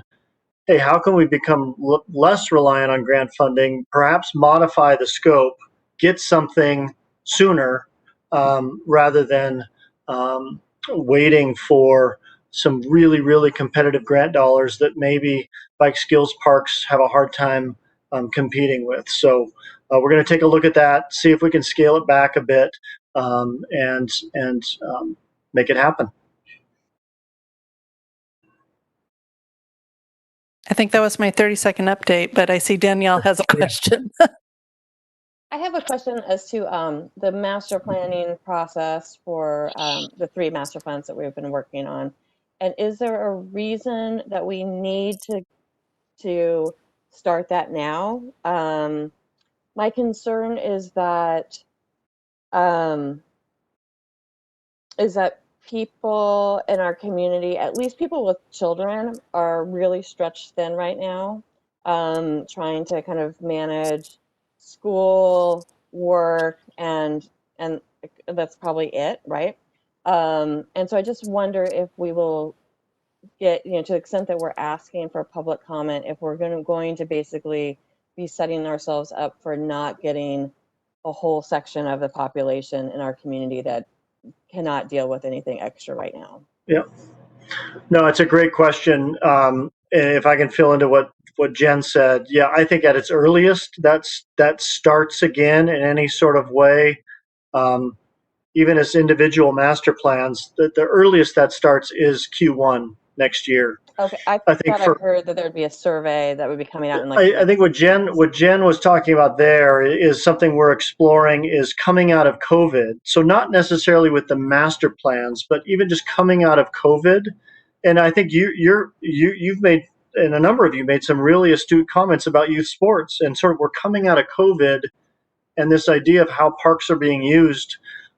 hey, how can we become less reliant on grant funding, perhaps modify the scope, get something sooner rather than waiting for some really, really competitive grant dollars that maybe bike skills parks have a hard time competing with. So we're going to take a look at that, see if we can scale it back a bit, and make it happen. think that was my 30-second update, but I see Danielle has a question. I have a question as to the master planning process for the 3 master plans that we've been working on. And is there a reason that we need to start that now? My concern is that people in our community, at least people with children, are really stretched thin right now, trying to kind of manage school, work, and that's probably it, right? And so I just wonder if we will get, to the extent that we're asking for public comment, if we're going to basically be setting ourselves up for not getting a whole section of the population in our community that cannot deal with anything extra right now. Yeah. No, it's a great question. And if I can fill into what Jen said, yeah, I think at its earliest, that starts again in any sort of way. Even as individual master plans, the earliest that starts is Q1 next year. Okay, I think thought I heard that there'd be a survey that would be coming out in I think what Jen was talking about there is something we're exploring is coming out of COVID. So not necessarily with the master plans, but even just coming out of COVID. And I think you've made, and a number of you made some really astute comments about youth sports, and sort of we're coming out of COVID, and this idea of how parks are being used,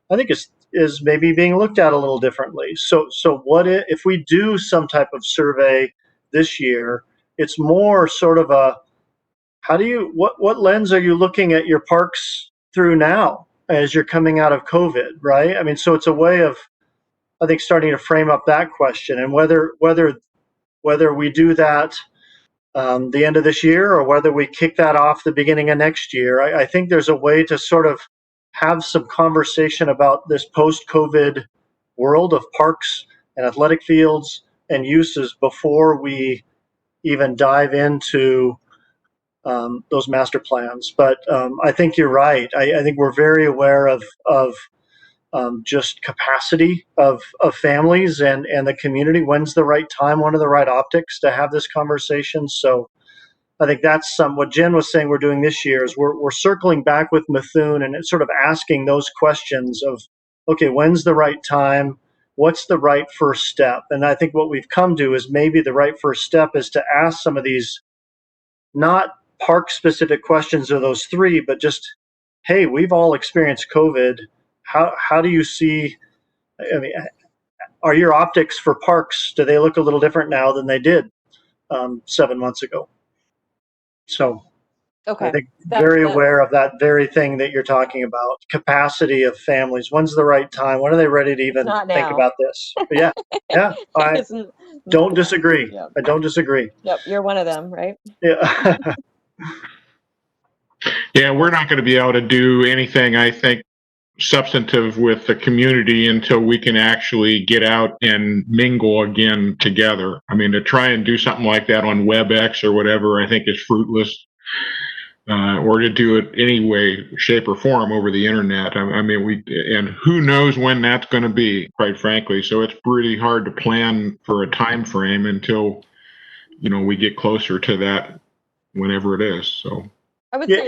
I think is maybe being looked at a little differently. So what if we do some type of survey this year? It's more sort of a, what lens are you looking at your parks through now as you're coming out of COVID, right? I mean, so it's a way of, I think, starting to frame up that question, and whether we do that the end of this year or whether we kick that off the beginning of next year. I think there's a way to sort of have some conversation about this post-COVID world of parks and athletic fields and uses before we even dive into those master plans. But I think you're right. I think we're very aware of just capacity of families and the community. When's the right time? When are the right optics to have this conversation? So I think that's what Jen was saying we're doing this year is we're circling back with Methuen and it's sort of asking those questions of, okay, when's the right time? What's the right first step? And I think what we've come to is maybe the right first step is to ask some of these not park specific questions of those 3, but just, hey, we've all experienced COVID. How do you see, I mean, are your optics for parks, do they look a little different now than they did 7 months ago? So okay. I think very aware of that very thing that you're talking about, capacity of families. When's the right time? When are they ready to even think about this? But yeah, I don't disagree. Yep. I don't disagree. Yep, you're one of them, right? Yeah. Yeah, we're not going to be able to do anything, I think, substantive with the community until we can actually get out and mingle again together. I mean, to try and do something like that on WebEx or whatever, I think is fruitless. Or to do it any way, shape, or form over the internet. I mean, and who knows when that's going to be, quite frankly. So it's pretty hard to plan for a time frame until, we get closer to that, whenever it is. So.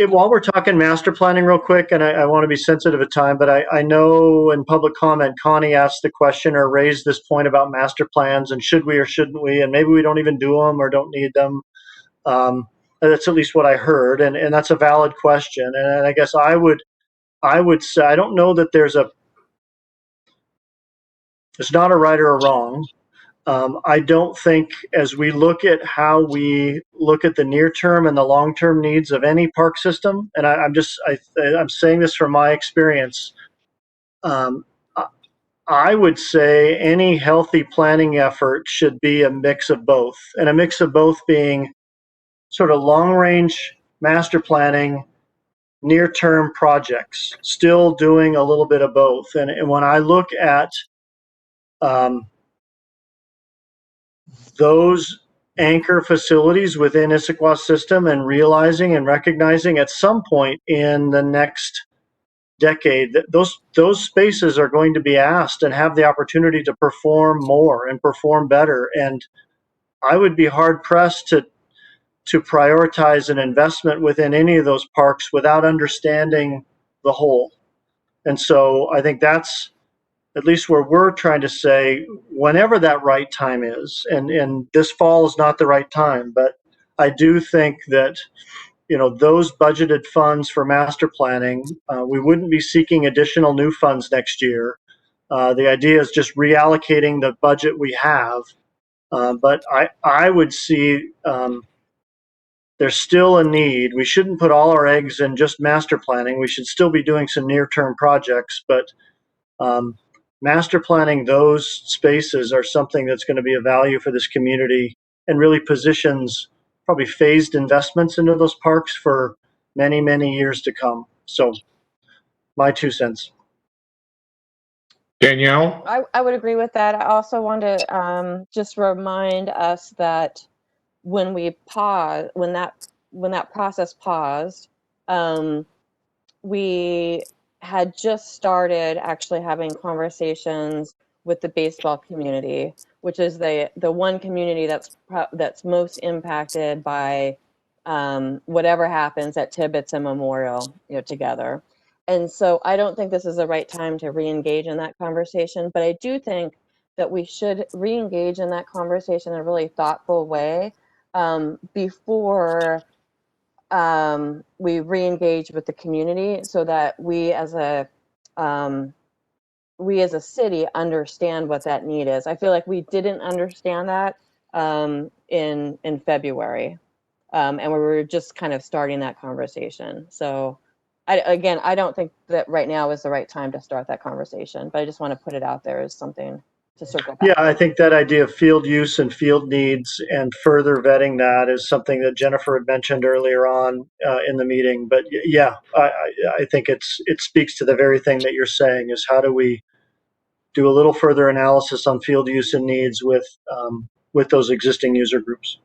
While we're talking master planning real quick, and I want to be sensitive of time, but I know in public comment, Connie asked the question or raised this point about master plans and should we or shouldn't we, and maybe we don't even do them or don't need them. That's at least what I heard, and that's a valid question. And I guess I would say I don't know that there's not a right or a wrong. I don't think as we look at how we look at the near term and the long term needs of any park system, and I'm saying this from my experience, I would say any healthy planning effort should be a mix of both, and a mix of both being sort of long range master planning, near term projects, still doing a little bit of both. And when I look at those anchor facilities within Issaquah system and realizing and recognizing at some point in the next decade that those spaces are going to be asked and have the opportunity to perform more and perform better. And I would be hard pressed to prioritize an investment within any of those parks without understanding the whole. And so I think that's at least where we're trying to say, whenever that right time is, and this fall is not the right time, but I do think that, you know, those budgeted funds for master planning, we wouldn't be seeking additional new funds next year. The idea is just reallocating the budget we have. But I would see there's still a need. We shouldn't put all our eggs in just master planning. We should still be doing some near-term projects, but master planning those spaces are something that's going to be a value for this community and really positions probably phased investments into those parks for many, many years to come. So my 2 cents. Danielle? I would agree with that. I also want to just remind us that when we pause, when that process paused, we had just started actually having conversations with the baseball community, which is the one community that's most impacted by whatever happens at Tibbetts and Memorial, you know, together. And so I don't think this is the right time to re-engage in that conversation, but I do think that we should re-engage in that conversation in a really thoughtful way before we re-engage with the community, so that we as a city understand what that need is. I feel like we didn't understand that in February, and we were just kind of starting that conversation. So I don't think that right now is the right time to start that conversation, but I just want to put it out there as something to circle back. Yeah, I think that idea of field use and field needs and further vetting that is something that Jennifer had mentioned earlier on in the meeting. But yeah, I think it speaks to the very thing that you're saying, is how do we do a little further analysis on field use and needs with those existing user groups.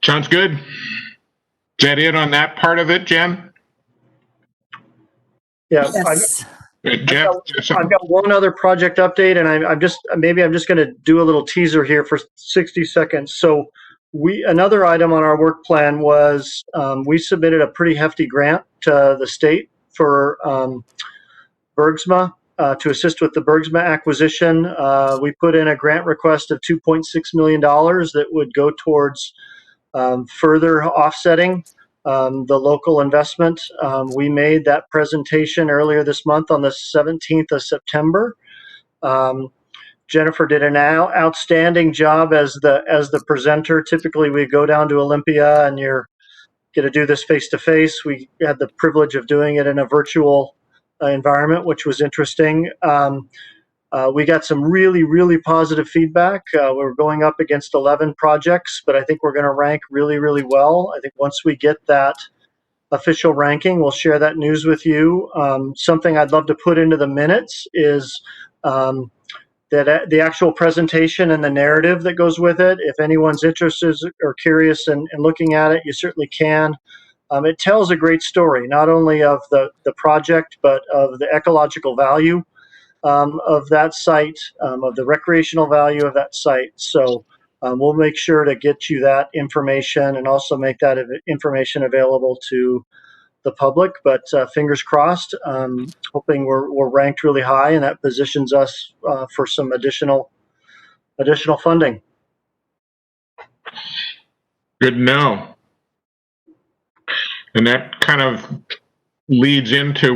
Sounds good. Is that it on that part of it, Jen? Yeah, Yes. Jeff? I've got one other project update, and I'm just going to do a little teaser here for 60 seconds. So another item on our work plan was we submitted a pretty hefty grant to the state for Bergsma to assist with the Bergsma acquisition. We put in a grant request of $2.6 million that would go towards further offsetting the local investment. We made that presentation earlier this month on the 17th of September. Jennifer did an outstanding job as the presenter. Typically, we go down to Olympia and you're going to do this face to face. We had the privilege of doing it in a virtual environment, which was interesting. We got some really, really positive feedback. We're going up against 11 projects, but I think we're going to rank really, really well. I think once we get that official ranking, we'll share that news with you. Something I'd love to put into the minutes is that the actual presentation and the narrative that goes with it. If anyone's interested or curious in looking at it, you certainly can. It tells a great story, not only of the project, but of the ecological value of that site, of the recreational value of that site. So we'll make sure to get you that information and also make that information available to the public. But fingers crossed, hoping we're ranked really high, and that positions us for some additional funding. Good to know. And that kind of leads into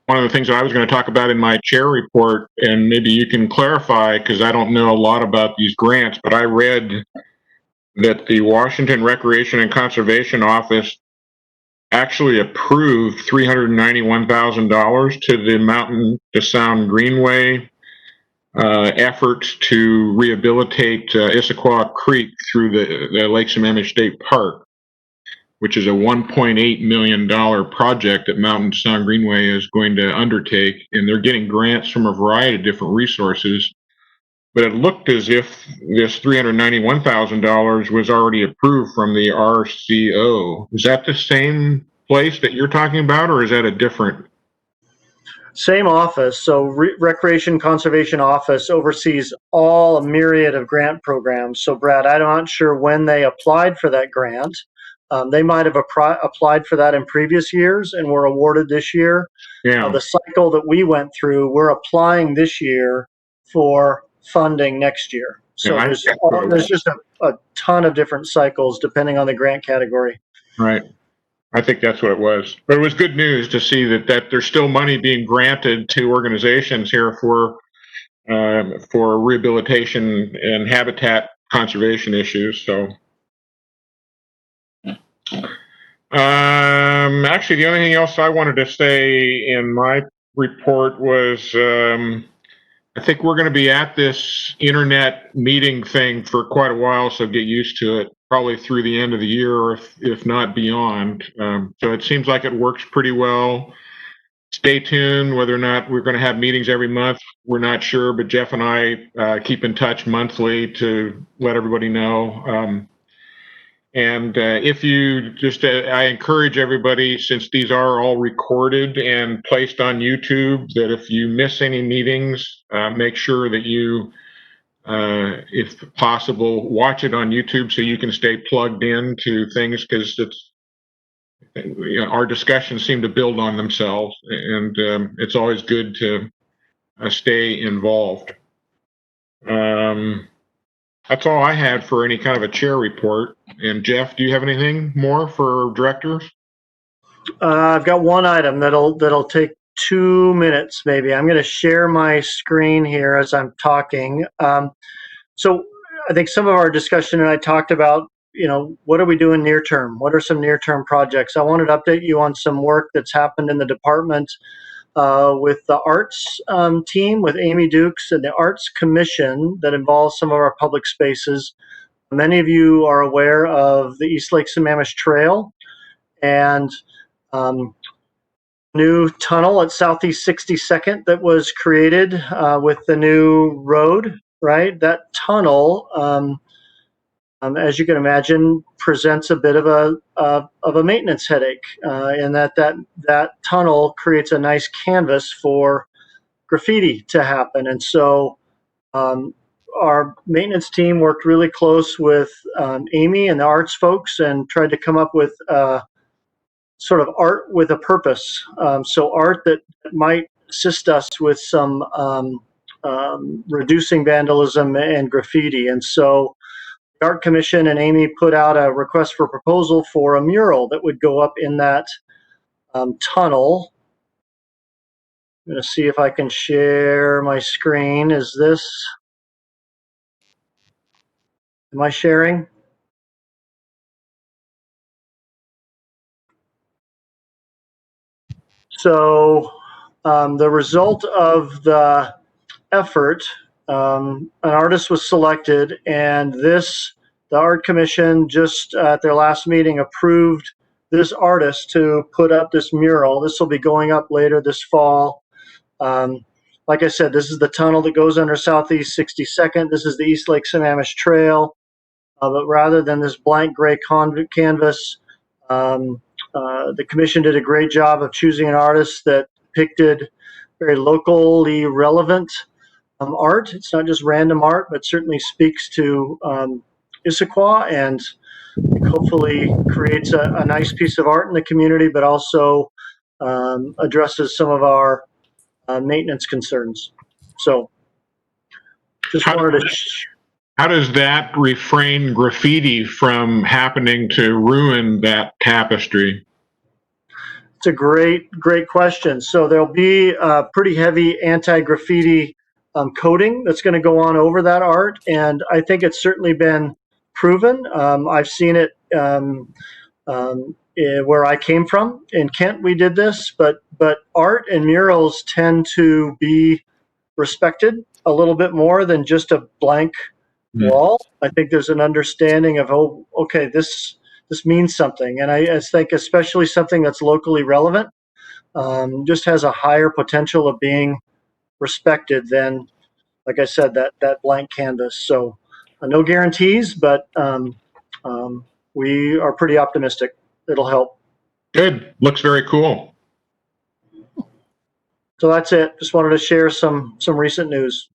one of the things that I was going to talk about in my chair report, and maybe you can clarify, because I don't know a lot about these grants, but I read that the Washington Recreation and Conservation Office actually approved $391,000 to the Mountain to Sound Greenway efforts to rehabilitate Issaquah Creek through the Lake Sammamish State Park, which is a $1.8 million project that Mountain to Sound Greenway is going to undertake. And they're getting grants from a variety of different resources. But it looked as if this $391,000 was already approved from the RCO. Is that the same place that you're talking about, or is that a different? Same office. So Recreation Conservation Office oversees a myriad of grant programs. So Brad, I'm not sure when they applied for that grant. They might have applied for that in previous years and were awarded this year. Yeah. The cycle that we went through, we're applying this year for funding next year. So Yeah, there's just a ton of different cycles depending on the grant category. Right. I think that's what it was. But it was good news to see that there's still money being granted to organizations here for rehabilitation and habitat conservation issues. So, actually, the only thing else I wanted to say in my report was I think we're going to be at this internet meeting thing for quite a while, so get used to it. Probably through the end of the year, or if not beyond. So it seems like it works pretty well. Stay tuned. Whether or not we're going to have meetings every month, we're not sure. But Jeff and I keep in touch monthly to let everybody know. And if you just, I encourage everybody, since these are all recorded and placed on YouTube, that if you miss any meetings, make sure that you, if possible, watch it on YouTube so you can stay plugged in to things, because it's, our discussions seem to build on themselves, and it's always good to stay involved. That's all I had for any kind of a chair report. And Jeff, do you have anything more for directors? I've got one item that'll take 2 minutes, maybe. I'm going to share my screen here as I'm talking. So I think some of our discussion and I talked about, what are we doing near term? What are some near term projects? I wanted to update you on some work that's happened in the department with the arts team, with Amy Dukes and the Arts Commission that involves some of our public spaces. Many of you are aware of the East Lake Sammamish Trail and new tunnel at Southeast 62nd that was created with the new road, right? That tunnel, as you can imagine, presents a bit of a maintenance headache in that tunnel creates a nice canvas for graffiti to happen. And so our maintenance team worked really close with Amy and the arts folks and tried to come up with sort of art with a purpose. So art that might assist us with some reducing vandalism and graffiti. And so the Art Commission and Amy put out a request for proposal for a mural that would go up in that tunnel. I'm going to see if I can share my screen. Am I sharing? So the result of the effort, an artist was selected, and the Art Commission just at their last meeting approved this artist to put up this mural. This will be going up later this fall. Like I said, this is the tunnel that goes under Southeast 62nd. This is the East Lake Sammamish Trail. But rather than this blank gray canvas, the commission did a great job of choosing an artist that depicted very locally relevant art. It's not just random art, but certainly speaks to Issaquah and hopefully creates a nice piece of art in the community, but also addresses some of our maintenance concerns. So just wanted to... How does that refrain graffiti from happening to ruin that tapestry? It's a great question. So there'll be a pretty heavy anti-graffiti coating that's going to go on over that art, and I think it's certainly been proven. I've seen it where I came from. In Kent, we did this, but art and murals tend to be respected a little bit more than just a blank wall. I think there's an understanding of, oh, okay, this means something. And I think especially something that's locally relevant just has a higher potential of being respected than, like I said, that blank canvas. So no guarantees, but we are pretty optimistic it'll help. Good. Looks very cool. So that's it. Just wanted to share some recent news.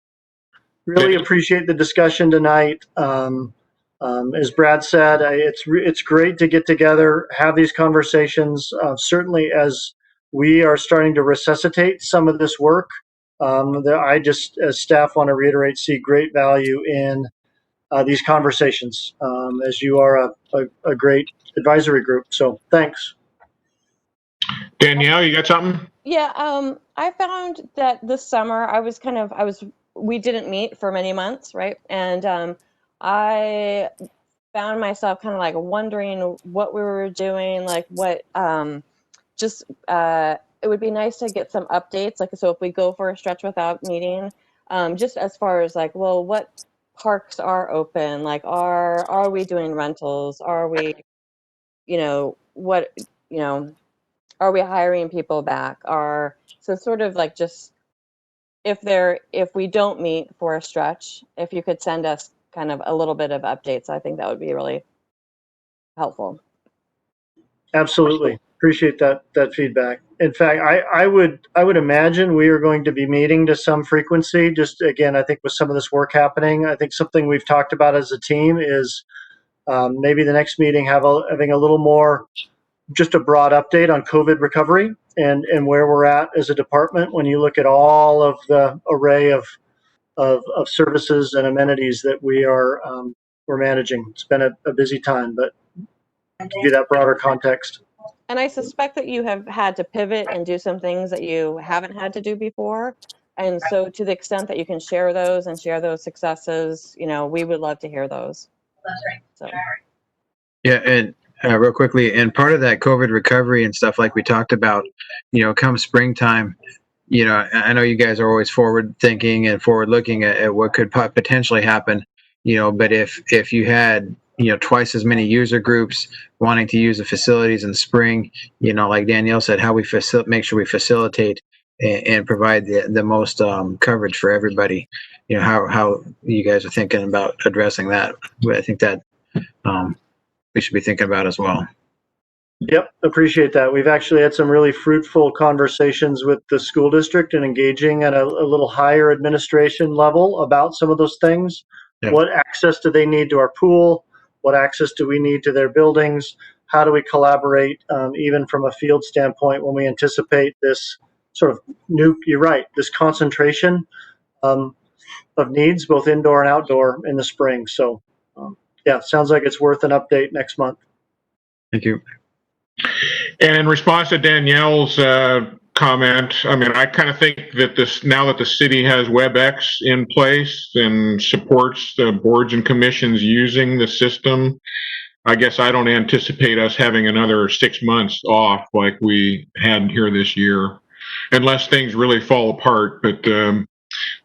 Really appreciate the discussion tonight. As Brad said, it's great to get together, have these conversations. Certainly, as we are starting to resuscitate some of this work, I just, as staff, want to reiterate, see great value in these conversations, as you are a great advisory group. So thanks. Danielle, you got something? Yeah, I found that this summer we didn't meet for many months, right? And I found myself kind of like wondering what we were doing, like what, just, it would be nice to get some updates. Like, so if we go for a stretch without meeting, just as far as like, well, what parks are open? Like, are we doing rentals? Are we, what, are we hiring people back? So sort of like just if we don't meet for a stretch, if you could send us kind of a little bit of updates, I think that would be really helpful. Absolutely. Appreciate that feedback. In fact, I would imagine we are going to be meeting to some frequency. Just again, I think with some of this work happening, I think something we've talked about as a team is maybe the next meeting having a little more, just a broad update on COVID recovery and where we're at as a department when you look at all of the array of services and amenities that we're managing. It's been a busy time, but to give you that broader context. And I suspect that you have had to pivot and do some things that you haven't had to do before. And so to the extent that you can share those and share those successes, we would love to hear those. That's right. So. Yeah, and real quickly, and part of that COVID recovery and stuff like we talked about, come springtime, I know you guys are always forward thinking and forward looking at what could potentially happen, but if you had, twice as many user groups wanting to use the facilities in the spring, like Danielle said, how we make sure we facilitate and provide the most coverage for everybody, how you guys are thinking about addressing that. I think that we should be thinking about as well. Yep, appreciate that. We've actually had some really fruitful conversations with the school district and engaging at a little higher administration level about some of those things. Yeah. What access do they need to our pool? What access do we need to their buildings? How do we collaborate, even from a field standpoint, when we anticipate this sort of you're right, this concentration of needs, both indoor and outdoor in the spring. So yeah, sounds like it's worth an update next month. Thank you. And in response to Danielle's comment, I kind of think that now that the city has WebEx in place and supports the boards and commissions using the system, I guess I don't anticipate us having another 6 months off like we had here this year, unless things really fall apart. But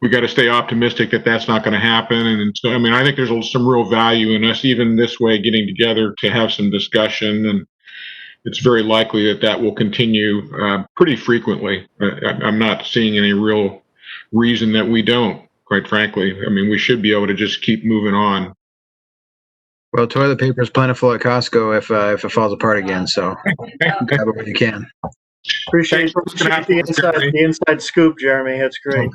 we got to stay optimistic that that's not going to happen. And so, I think there's some real value in us even this way getting together to have some discussion, and it's very likely that will continue pretty frequently. I'm not seeing any real reason that we don't, quite frankly. We should be able to just keep moving on. Well, toilet paper is plentiful at Costco if it falls apart again, so grab it when you can. Appreciate the inside scoop, Jeremy. That's great.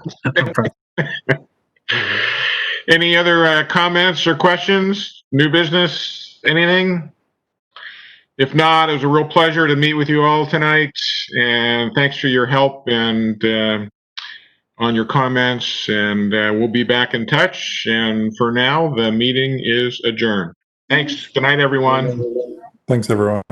Any other comments or questions? New business? Anything? If not, it was a real pleasure to meet with you all tonight, and thanks for your help and on your comments, and we'll be back in touch. And for now, the meeting is adjourned. Thanks. Good night, everyone. Thanks, everyone.